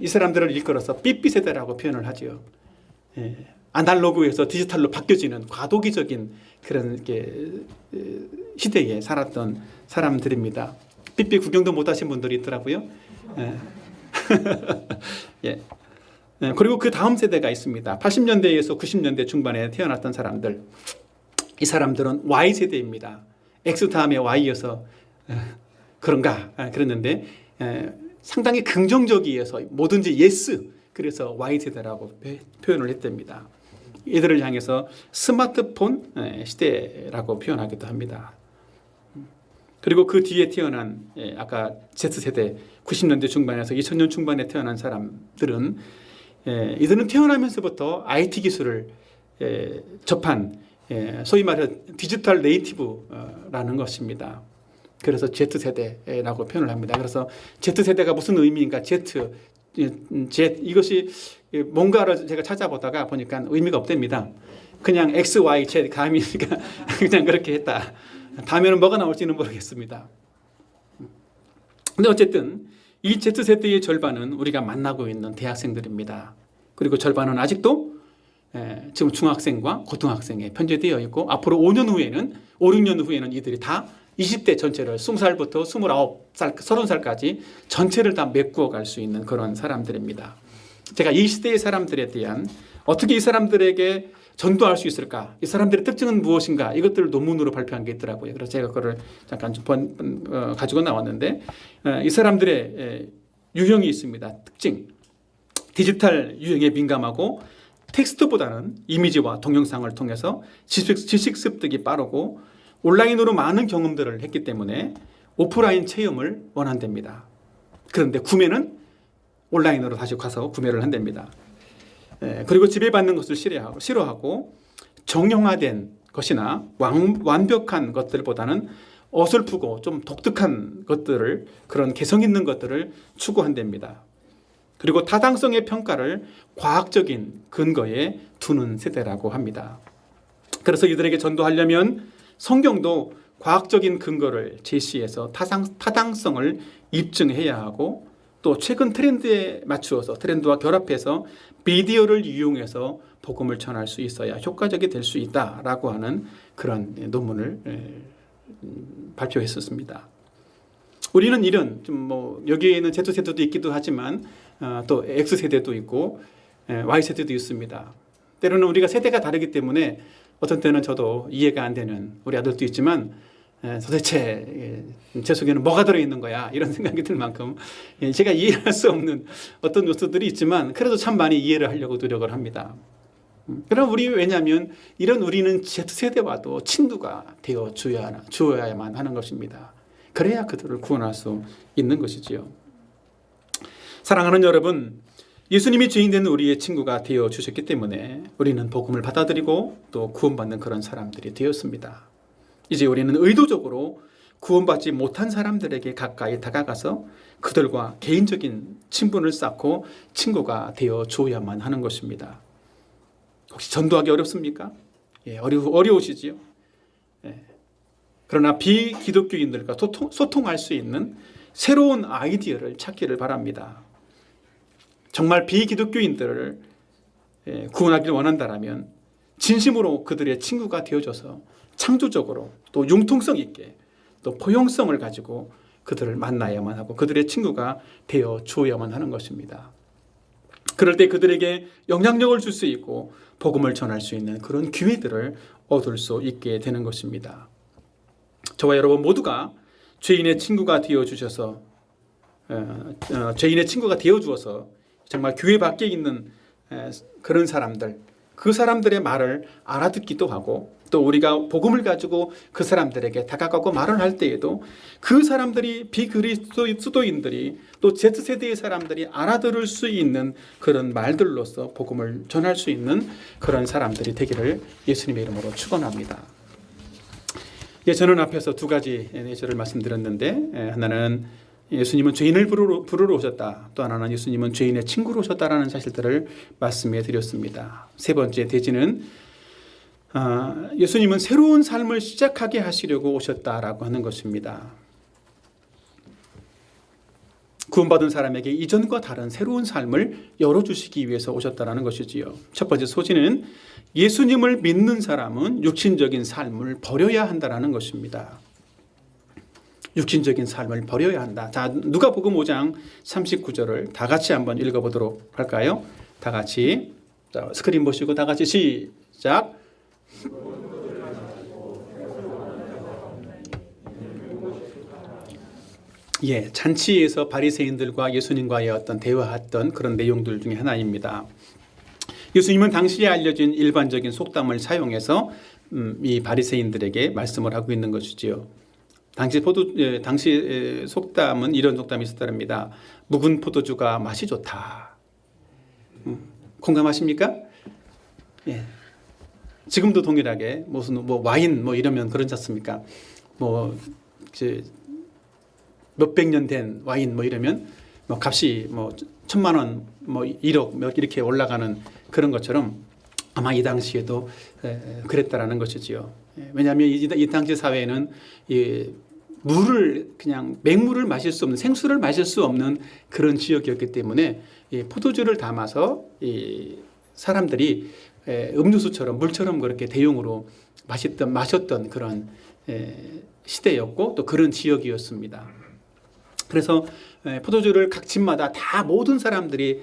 A: 이 사람들을 일컬어서 삐삐세대라고 표현을 하죠. 아날로그에서 디지털로 바뀌어지는 과도기적인 그런 시대에 살았던 사람들입니다. 삐삐 구경도 못 하신 분들이 있더라고요. 예. 그리고 그 다음 세대가 있습니다. 80년대에서 90년대 중반에 태어났던 사람들. 이 사람들은 Y세대입니다. X 다음에 Y여서 그런가 그랬는데 상당히 긍정적이어서 뭐든지 yes 그래서 Y세대라고 표현을 했답니다. 이들을 향해서 스마트폰 시대라고 표현하기도 합니다. 그리고 그 뒤에 태어난 아까 Z세대 90년대 중반에서 2000년 중반에 태어난 사람들은 이들은 태어나면서부터 IT 기술을 접한 소위 말해 디지털 네이티브라는 것입니다. 그래서 Z세대라고 표현을 합니다. 그래서 Z세대가 무슨 의미인가? Z 이것이 뭔가를 제가 찾아보다가 보니까 의미가 없답니다. 그냥 X, Y, Z 감이니까 그냥 그렇게 했다. 다음에는 뭐가 나올지는 모르겠습니다. 근데 어쨌든 이 Z세대의 절반은 우리가 만나고 있는 대학생들입니다. 그리고 절반은 아직도 지금 중학생과 고등학생에 편제되어 있고 앞으로 5년 후에는 5, 6년 후에는 이들이 다 20대 전체를 20살부터 29살, 30살까지 전체를 다 메꾸어 갈 수 있는 그런 사람들입니다. 제가 이 시대의 사람들에 대한 어떻게 이 사람들에게 전도할 수 있을까? 이 사람들의 특징은 무엇인가? 이것들을 논문으로 발표한 게 있더라고요. 그래서 제가 그걸 잠깐 좀 가지고 나왔는데 이 사람들의 유형이 있습니다. 특징. 디지털 유형에 민감하고 텍스트보다는 이미지와 동영상을 통해서 지식 습득이 빠르고 온라인으로 많은 경험들을 했기 때문에 오프라인 체험을 원한답니다. 그런데 구매는 온라인으로 다시 가서 구매를 한답니다. 그리고 지배받는 것을 싫어하고 정형화된 것이나 완벽한 것들보다는 어설프고 좀 독특한 것들을 그런 개성 있는 것들을 추구한답니다. 그리고 타당성의 평가를 과학적인 근거에 두는 세대라고 합니다. 그래서 이들에게 전도하려면 성경도 과학적인 근거를 제시해서 타당성을 입증해야 하고 또 최근 트렌드에 맞추어서 트렌드와 결합해서 미디어를 이용해서 복음을 전할 수 있어야 효과적이 될 수 있다라고 하는 그런 논문을 발표했었습니다. 우리는 이런 좀 여기에는 Z세대도 있기도 하지만 또 X세대도 있고 Y세대도 있습니다. 때로는 우리가 세대가 다르기 때문에 어떤 때는 저도 이해가 안 되는 우리 아들도 있지만 도대체 제 속에는 뭐가 들어있는 거야 이런 생각이 들 만큼 제가 이해할 수 없는 어떤 요소들이 있지만 그래도 참 많이 이해를 하려고 노력을 합니다. 그럼 왜냐하면 이런 우리는 Z세대와도 친구가 되어 주어야만 하는 것입니다. 그래야 그들을 구원할 수 있는 것이지요. 사랑하는 여러분, 예수님이 죄인 된 우리의 친구가 되어 주셨기 때문에 우리는 복음을 받아들이고 또 구원받는 그런 사람들이 되었습니다. 이제 우리는 의도적으로 구원받지 못한 사람들에게 가까이 다가가서 그들과 개인적인 친분을 쌓고 친구가 되어 주어야만 하는 것입니다. 혹시 전도하기 어렵습니까? 어려우시지요? 그러나 비기독교인들과 소통할 수 있는 새로운 아이디어를 찾기를 바랍니다. 정말 비기독교인들을 구원하기를 원한다면 진심으로 그들의 친구가 되어줘서 창조적으로 또 융통성 있게 또 포용성을 가지고 그들을 만나야만 하고 그들의 친구가 되어 주어야만 하는 것입니다. 그럴 때 그들에게 영향력을 줄 수 있고 복음을 전할 수 있는 그런 기회들을 얻을 수 있게 되는 것입니다. 저와 여러분 모두가 죄인의 친구가 되어 주셔서 죄인의 친구가 되어 주어서 정말 교회 밖에 있는 그런 사람들, 그 사람들의 말을 알아듣기도 하고 또 우리가 복음을 가지고 그 사람들에게 다가가고 말을 할 때에도 그 사람들이 비그리스도인들이 또 Z세대의 사람들이 알아들을 수 있는 그런 말들로서 복음을 전할 수 있는 그런 사람들이 되기를 예수님의 이름으로 축원합니다. 저는 앞에서 두 가지 예시를 말씀드렸는데 하나는 예수님은 죄인을 부르러 오셨다. 또 하나는 예수님은 죄인의 친구로 오셨다라는 사실들을 말씀해 드렸습니다. 세 번째 대지는 예수님은 새로운 삶을 시작하게 하시려고 오셨다라고 하는 것입니다. 구원받은 사람에게 이전과 다른 새로운 삶을 열어주시기 위해서 오셨다라는 것이지요. 첫 번째 소지는 예수님을 믿는 사람은 육신적인 삶을 버려야 한다라는 것입니다. 육신적인 삶을 버려야 한다. 자, 누가복음 5장 39절을 다 같이 한번 읽어보도록 할까요? 다 같이 스크린 보시고 다 같이 시작. 잔치에서 바리새인들과 예수님과의 어떤 대화했던 그런 내용들 중에 하나입니다. 예수님은 당시에 알려진 일반적인 속담을 사용해서 이 바리새인들에게 말씀을 하고 있는 것이지요. 당시 속담은 이런 속담이 있었답니다. 묵은 포도주가 맛이 좋다. 공감하십니까? 예. 지금도 동일하게 무슨 뭐 와인 뭐 이러면 그렇지 않습니까? 뭐 몇백 년 된 와인 뭐 이러면 뭐 값이 뭐 1,000만 원, 뭐 1억 몇 이렇게 올라가는 그런 것처럼 아마 이 당시에도 그랬다라는 것이지요. 왜냐하면 이 당시 사회에는 이 물을 그냥 맹물을 마실 수 없는 생수를 마실 수 없는 그런 지역이었기 때문에 이 포도주를 담아서 이 사람들이 음료수처럼 물처럼 그렇게 대용으로 마셨던 그런 시대였고 또 그런 지역이었습니다. 그래서 포도주를 각 집마다 다 모든 사람들이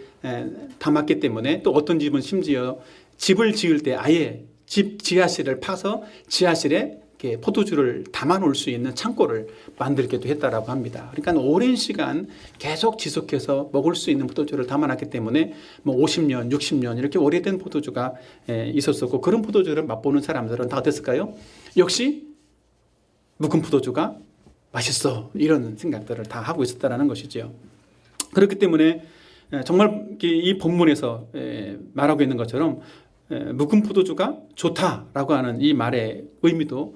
A: 담았기 때문에 또 어떤 집은 심지어 집을 지을 때 아예 집 지하실을 파서 지하실에 포도주를 담아 놓을 수 있는 창고를 만들기도 했다라고 합니다. 그러니까 오랜 시간 계속 지속해서 먹을 수 있는 포도주를 담아놨기 때문에 뭐 50년, 60년 이렇게 오래된 포도주가 있었었고 그런 포도주를 맛보는 사람들은 다 어땠을까요? 역시 묵은 포도주가 맛있어 이런 생각들을 다 하고 있었다는 것이죠. 그렇기 때문에 정말 이 본문에서 말하고 있는 것처럼 묵은 포도주가 좋다라고 하는 이 말의 의미도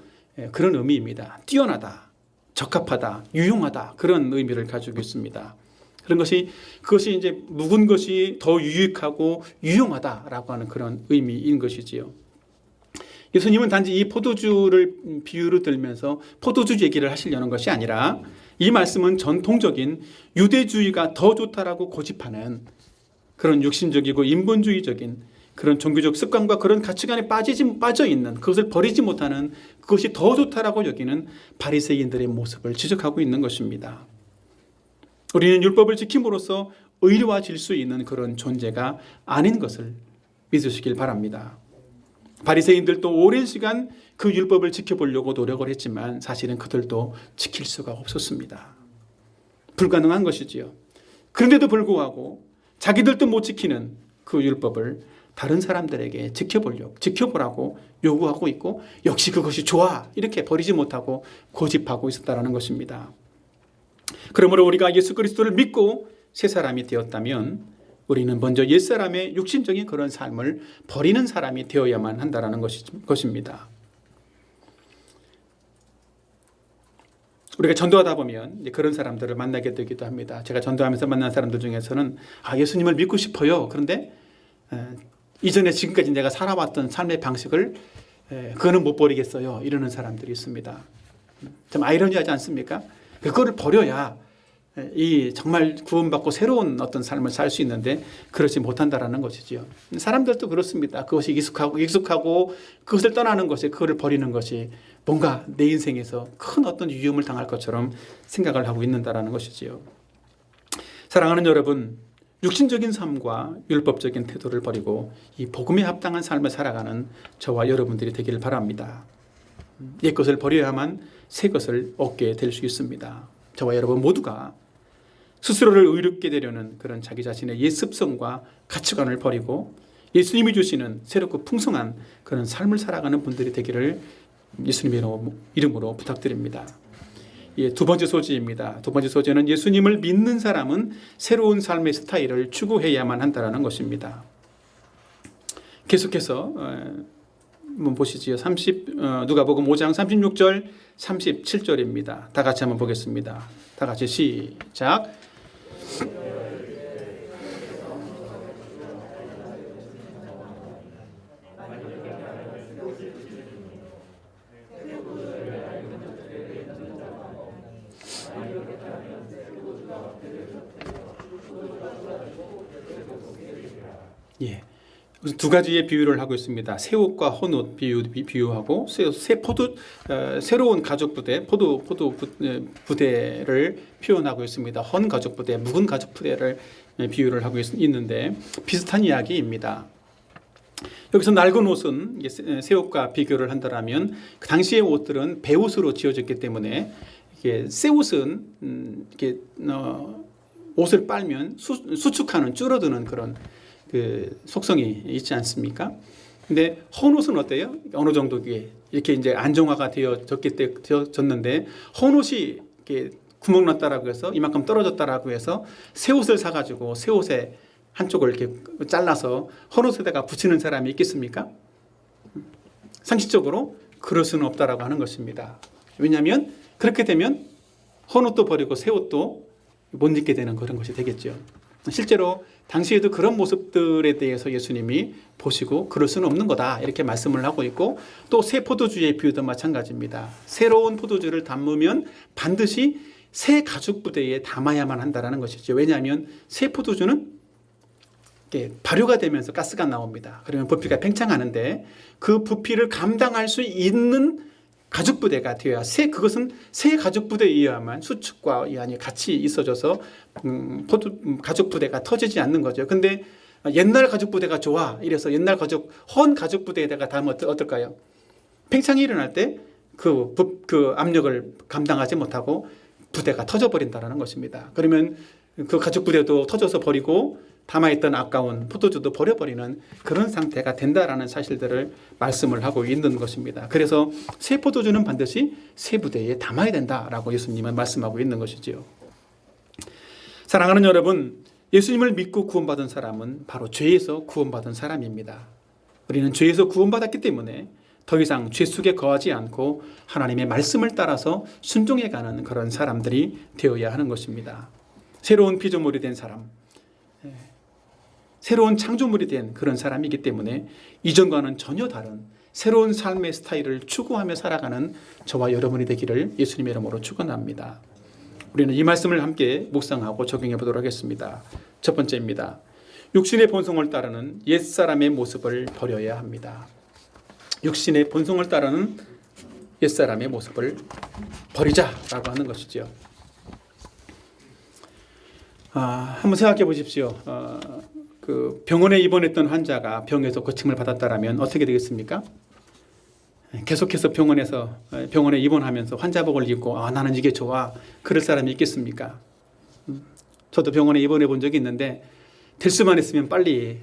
A: 그런 의미입니다. 뛰어나다, 적합하다, 유용하다 그런 의미를 가지고 있습니다. 그런 것이 그것이 이제 묵은 것이 더 유익하고 유용하다라고 하는 그런 의미인 것이지요. 예수님은 단지 이 포도주를 비유로 들면서 포도주 얘기를 하시려는 것이 아니라 이 말씀은 전통적인 유대주의가 더 좋다라고 고집하는 그런 육신적이고 인본주의적인 그런 종교적 습관과 그런 가치관에 빠져 있는 그것을 버리지 못하는 그것이 더 좋다라고 여기는 바리새인들의 모습을 지적하고 있는 것입니다. 우리는 율법을 지킴으로써 의로워질 수 있는 그런 존재가 아닌 것을 믿으시길 바랍니다. 바리새인들도 오랜 시간 그 율법을 지켜보려고 노력을 했지만 사실은 그들도 지킬 수가 없었습니다. 불가능한 것이지요. 그런데도 불구하고 자기들도 못 지키는 그 율법을 다른 사람들에게 지켜보라고 요구하고 있고 역시 그것이 좋아 이렇게 버리지 못하고 고집하고 있었다는 것입니다. 그러므로 우리가 예수 그리스도를 믿고 새 사람이 되었다면 우리는 먼저 옛사람의 육신적인 그런 삶을 버리는 사람이 되어야만 한다는 것입니다. 우리가 전도하다 보면 그런 사람들을 만나게 되기도 합니다. 제가 전도하면서 만난 사람들 중에서는 예수님을 믿고 싶어요. 그런데 이전에 지금까지 내가 살아왔던 삶의 방식을 그거는 못 버리겠어요. 이러는 사람들이 있습니다. 좀 아이러니하지 않습니까? 그거를 버려야 이 정말 구원받고 새로운 어떤 삶을 살 수 있는데 그렇지 못한다라는 것이지요. 사람들도 그렇습니다. 그것이 익숙하고 그것을 떠나는 것이 그것을 버리는 것이 뭔가 내 인생에서 큰 어떤 위험을 당할 것처럼 생각을 하고 있는다라는 것이지요. 사랑하는 여러분, 육신적인 삶과 율법적인 태도를 버리고 이 복음에 합당한 삶을 살아가는 저와 여러분들이 되기를 바랍니다. 옛 것을 버려야만 새 것을 얻게 될 수 있습니다. 저와 여러분 모두가 스스로를 의롭게 되려는 그런 자기 자신의 옛 습성과 가치관을 버리고 예수님이 주시는 새롭고 풍성한 그런 삶을 살아가는 분들이 되기를 예수님의 이름으로 부탁드립니다. 두 번째 소지입니다. 두 번째 소지는 예수님을 믿는 사람은 새로운 삶의 스타일을 추구해야만 한다는 것입니다. 계속해서 한번 보시지요. 누가복음 5장 36절 37절입니다. 다 같이 한번 보겠습니다. 다 같이 시작. 예, 두 가지의 비유를 하고 있습니다. 새 옷과 헌 옷 비유하고 새로운 가족 부대, 포도 부대를 표현하고 있습니다. 헌 가족 부대, 묵은 가족 부대를 비유를 하고 있는데 비슷한 이야기입니다. 여기서 낡은 옷은 새 옷과 비교를 한다면 그 당시의 옷들은 배옷으로 지어졌기 때문에 새 옷은 옷을 빨면 수축하는 줄어드는 그런 그 속성이 있지 않습니까? 근데 헌옷은 어때요? 어느 정도 이렇게 이제 안정화가 되어졌는데 헌옷이 이렇게 구멍 났다라고 해서 이만큼 떨어졌다라고 해서 새 옷을 사가지고 새 옷에 한쪽을 이렇게 잘라서 헌옷에다가 붙이는 사람이 있겠습니까? 상식적으로 그럴 수는 없다라고 하는 것입니다. 왜냐하면 그렇게 되면 헌옷도 버리고 새 옷도 못 입게 되는 그런 것이 되겠죠. 실제로 당시에도 그런 모습들에 대해서 예수님이 보시고 그럴 수는 없는 거다 이렇게 말씀을 하고 있고, 또 새 포도주의 비유도 마찬가지입니다. 새로운 포도주를 담으면 반드시 새 가죽 부대에 담아야만 한다는 것이죠. 왜냐하면 새 포도주는 발효가 되면서 가스가 나옵니다. 그러면 부피가 팽창하는데 그 부피를 감당할 수 있는 가죽 부대가 되어야 그것은 새 가죽 부대에 의해야만 수축과 이안이 같이 있어져서 가죽 부대가 터지지 않는 거죠. 근데 옛날 가죽 부대가 좋아 이래서 옛날 헌 가죽 부대에다가 담으면 어떨까요? 팽창이 일어날 때 그 압력을 감당하지 못하고 부대가 터져버린다는 것입니다. 그러면 그 가죽 부대도 터져서 버리고 담아있던 아까운 포도주도 버려버리는 그런 상태가 된다라는 사실들을 말씀을 하고 있는 것입니다. 그래서 새 포도주는 반드시 새 부대에 담아야 된다라고 예수님은 말씀하고 있는 것이지요. 사랑하는 여러분, 예수님을 믿고 구원받은 사람은 바로 죄에서 구원받은 사람입니다. 우리는 죄에서 구원받았기 때문에 더 이상 죄 속에 거하지 않고 하나님의 말씀을 따라서 순종해가는 그런 사람들이 되어야 하는 것입니다. 새로운 피조물이 된 사람, 새로운 창조물이 된 그런 사람이기 때문에 이전과는 전혀 다른 새로운 삶의 스타일을 추구하며 살아가는 저와 여러분이 되기를 예수님의 이름으로 축원합니다. 우리는 이 말씀을 함께 묵상하고 적용해 보도록 하겠습니다. 첫 번째입니다. 육신의 본성을 따르는 옛사람의 모습을 버려야 합니다. 육신의 본성을 따르는 옛사람의 모습을 버리자라고 하는 것이죠. 한번 생각해 보십시오. 그 병원에 입원했던 환자가 병에서 고침을 받았다라면 어떻게 되겠습니까? 계속해서 병원에 입원하면서 환자복을 입고 나는 이게 좋아 그럴 사람이 있겠습니까? 저도 병원에 입원해 본 적이 있는데 될 수만 있으면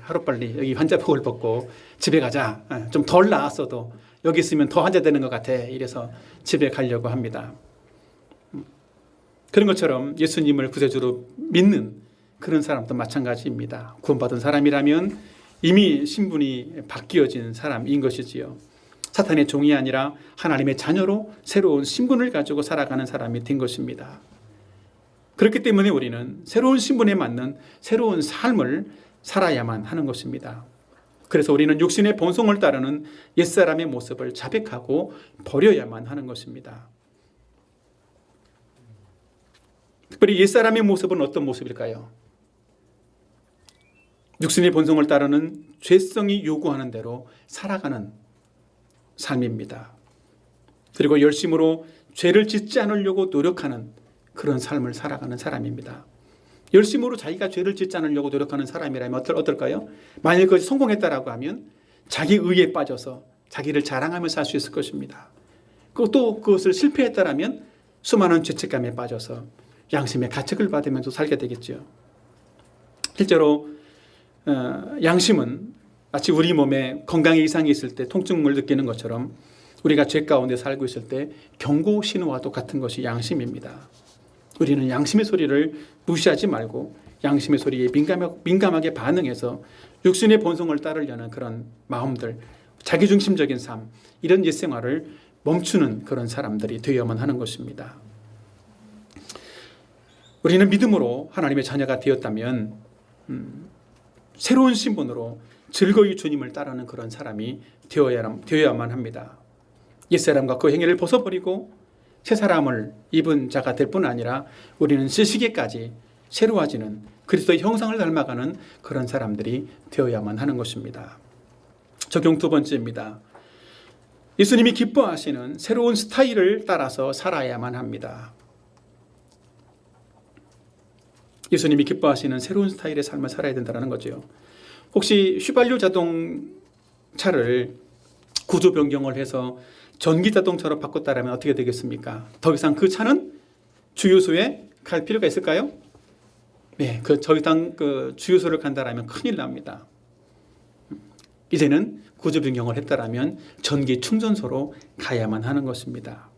A: 하루빨리 여기 환자복을 벗고 집에 가자. 좀 덜 나았어도 여기 있으면 더 환자되는 것 같아. 이래서 집에 가려고 합니다. 그런 것처럼 예수님을 구세주로 믿는 그런 사람도 마찬가지입니다. 구원받은 사람이라면 이미 신분이 바뀌어진 사람인 것이지요. 사탄의 종이 아니라 하나님의 자녀로 새로운 신분을 가지고 살아가는 사람이 된 것입니다. 그렇기 때문에 우리는 새로운 신분에 맞는 새로운 삶을 살아야만 하는 것입니다. 그래서 우리는 육신의 본성을 따르는 옛사람의 모습을 자백하고 버려야만 하는 것입니다. 특별히 옛사람의 모습은 어떤 모습일까요? 육신의 본성을 따르는 죄성이 요구하는 대로 살아가는 삶입니다. 그리고 열심으로 죄를 짓지 않으려고 노력하는 그런 삶을 살아가는 사람입니다. 열심으로 자기가 죄를 짓지 않으려고 노력하는 사람이라면 어떨까요? 만약 그것이 성공했다라고 하면 자기 의에 빠져서 자기를 자랑하면서 살 수 있을 것입니다. 또 그것을 실패했다라면 수많은 죄책감에 빠져서 양심의 가책을 받으면서 살게 되겠죠. 실제로 양심은 마치 우리 몸에 건강에 이상이 있을 때 통증을 느끼는 것처럼 우리가 죄 가운데 살고 있을 때 경고 신호와 똑같은 것이 양심입니다. 우리는 양심의 소리를 무시하지 말고 양심의 소리에 민감하게 반응해서 육신의 본성을 따르려는 그런 마음들, 자기중심적인 삶, 이런 옛생활을 멈추는 그런 사람들이 되어야만 하는 것입니다. 우리는 믿음으로 하나님의 자녀가 되었다면 새로운 신분으로 즐거이 주님을 따르는 그런 사람이 되어야만 합니다. 옛사람과 그 행위를 벗어버리고 새 사람을 입은 자가 될 뿐 아니라 우리는 시시기까지 새로워지는 그리스도의 형상을 닮아가는 그런 사람들이 되어야만 하는 것입니다. 적용 두 번째입니다. 예수님이 기뻐하시는 새로운 스타일을 따라서 살아야만 합니다. 예수님이 기뻐하시는 새로운 스타일의 삶을 살아야 된다는 거죠. 혹시 휘발유 자동차를 구조 변경을 해서 전기 자동차로 바꿨다면 어떻게 되겠습니까? 더 이상 그 차는 주유소에 갈 필요가 있을까요? 네, 더 이상 그 주유소를 간다면 큰일 납니다. 이제는 구조 변경을 했다라면 전기 충전소로 가야만 하는 것입니다.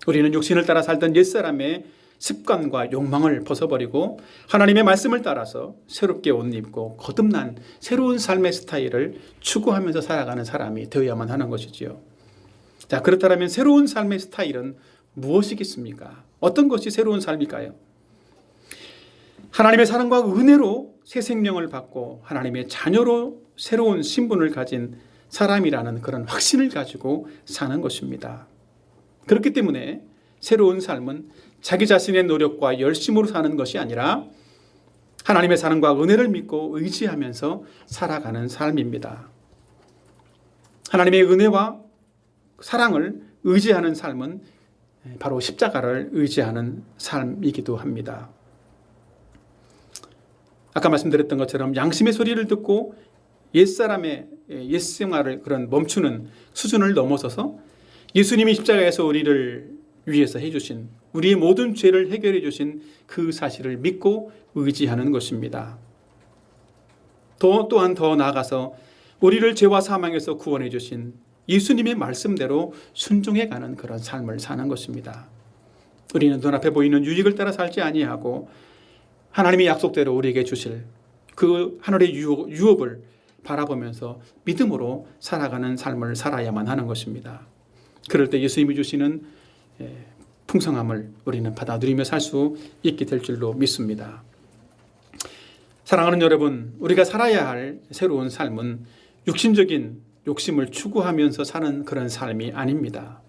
A: 우리는 육신을 따라 살던 옛사람의 습관과 욕망을 벗어버리고 하나님의 말씀을 따라서 새롭게 옷 입고 거듭난 새로운 삶의 스타일을 추구하면서 살아가는 사람이 되어야만 하는 것이지요. 자, 그렇다면 새로운 삶의 스타일은 무엇이겠습니까? 어떤 것이 새로운 삶일까요? 하나님의 사랑과 은혜로 새 생명을 받고 하나님의 자녀로 새로운 신분을 가진 사람이라는 그런 확신을 가지고 사는 것입니다. 그렇기 때문에 새로운 삶은 자기 자신의 노력과 열심으로 사는 것이 아니라 하나님의 사랑과 은혜를 믿고 의지하면서 살아가는 삶입니다. 하나님의 은혜와 사랑을 의지하는 삶은 바로 십자가를 의지하는 삶이기도 합니다. 아까 말씀드렸던 것처럼 양심의 소리를 듣고 옛사람의 옛생활을 그런 멈추는 수준을 넘어서서 예수님이 십자가에서 우리를 위해서 해주신 우리의 모든 죄를 해결해 주신 그 사실을 믿고 의지하는 것입니다. 또한 더 나아가서 우리를 죄와 사망에서 구원해 주신 예수님의 말씀대로 순종해가는 그런 삶을 사는 것입니다. 우리는 눈앞에 보이는 유익을 따라 살지 아니하고 하나님의 약속대로 우리에게 주실 그 하늘의 유업을 바라보면서 믿음으로 살아가는 삶을 살아야만 하는 것입니다. 그럴 때 예수님이 주시는 풍성함을 우리는 받아들이며 살 수 있게 될 줄로 믿습니다. 사랑하는 여러분, 우리가 살아야 할 새로운 삶은 육신적인 욕심을 추구하면서 사는 그런 삶이 아닙니다.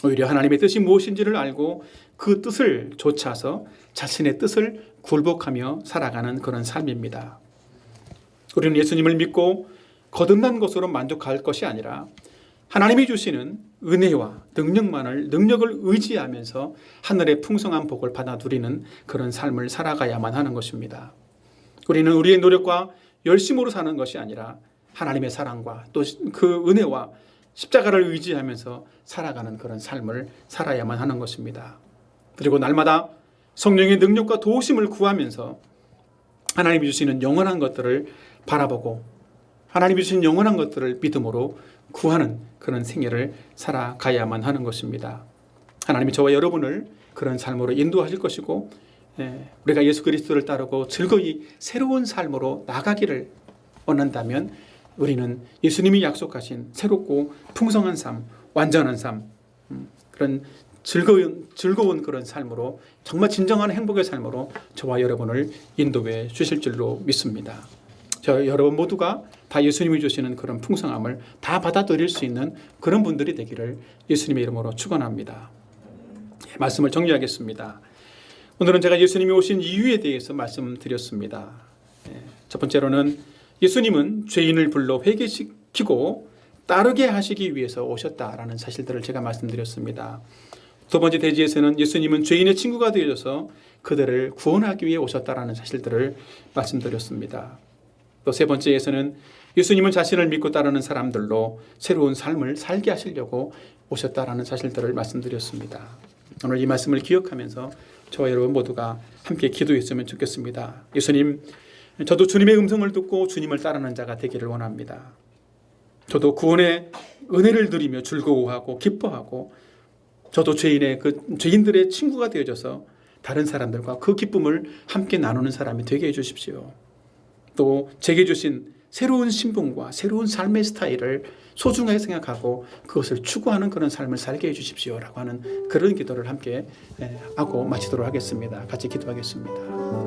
A: 오히려 하나님의 뜻이 무엇인지를 알고 그 뜻을 좇아서 자신의 뜻을 굴복하며 살아가는 그런 삶입니다. 우리는 예수님을 믿고 거듭난 것으로 만족할 것이 아니라 하나님이 주시는 은혜와 능력을 의지하면서 하늘의 풍성한 복을 받아 누리는 그런 삶을 살아가야만 하는 것입니다. 우리는 우리의 노력과 열심으로 사는 것이 아니라 하나님의 사랑과 또 그 은혜와 십자가를 의지하면서 살아가는 그런 삶을 살아야만 하는 것입니다. 그리고 날마다 성령의 능력과 도우심을 구하면서 하나님이 주시는 영원한 것들을 바라보고 하나님이 주신 영원한 것들을 믿음으로 구하는 그런 생애를 살아가야만 하는 것입니다. 하나님이 저와 여러분을 그런 삶으로 인도하실 것이고 우리가 예수 그리스도를 따르고 즐거이 새로운 삶으로 나가기를 원한다면 우리는 예수님이 약속하신 새롭고 풍성한 삶, 완전한 삶, 그런 즐거운 그런 삶으로 정말 진정한 행복의 삶으로 저와 여러분을 인도해 주실 줄로 믿습니다. 저 여러분 모두가 다 예수님이 주시는 그런 풍성함을 다 받아들일 수 있는 그런 분들이 되기를 예수님의 이름으로 축원합니다. 말씀을 정리하겠습니다. 오늘은 제가 예수님이 오신 이유에 대해서 말씀드렸습니다. 첫 번째로는 예수님은 죄인을 불러 회개시키고 따르게 하시기 위해서 오셨다라는 사실들을 제가 말씀드렸습니다. 두 번째 대지에서는 예수님은 죄인의 친구가 되어서 그들을 구원하기 위해 오셨다라는 사실들을 말씀드렸습니다. 또 세 번째에서는 예수님은 자신을 믿고 따르는 사람들로 새로운 삶을 살게 하시려고 오셨다라는 사실들을 말씀드렸습니다. 오늘 이 말씀을 기억하면서 저와 여러분 모두가 함께 기도했으면 좋겠습니다. 예수님, 저도 주님의 음성을 듣고 주님을 따르는 자가 되기를 원합니다. 저도 구원의 은혜를 누리며 즐거워하고 기뻐하고 저도 죄인들의 친구가 되어져서 다른 사람들과 그 기쁨을 함께 나누는 사람이 되게 해주십시오. 또 제게 주신 새로운 신분과 새로운 삶의 스타일을 소중하게 생각하고 그것을 추구하는 그런 삶을 살게 해주십시오라고 하는 그런 기도를 함께 하고 마치도록 하겠습니다. 같이 기도하겠습니다.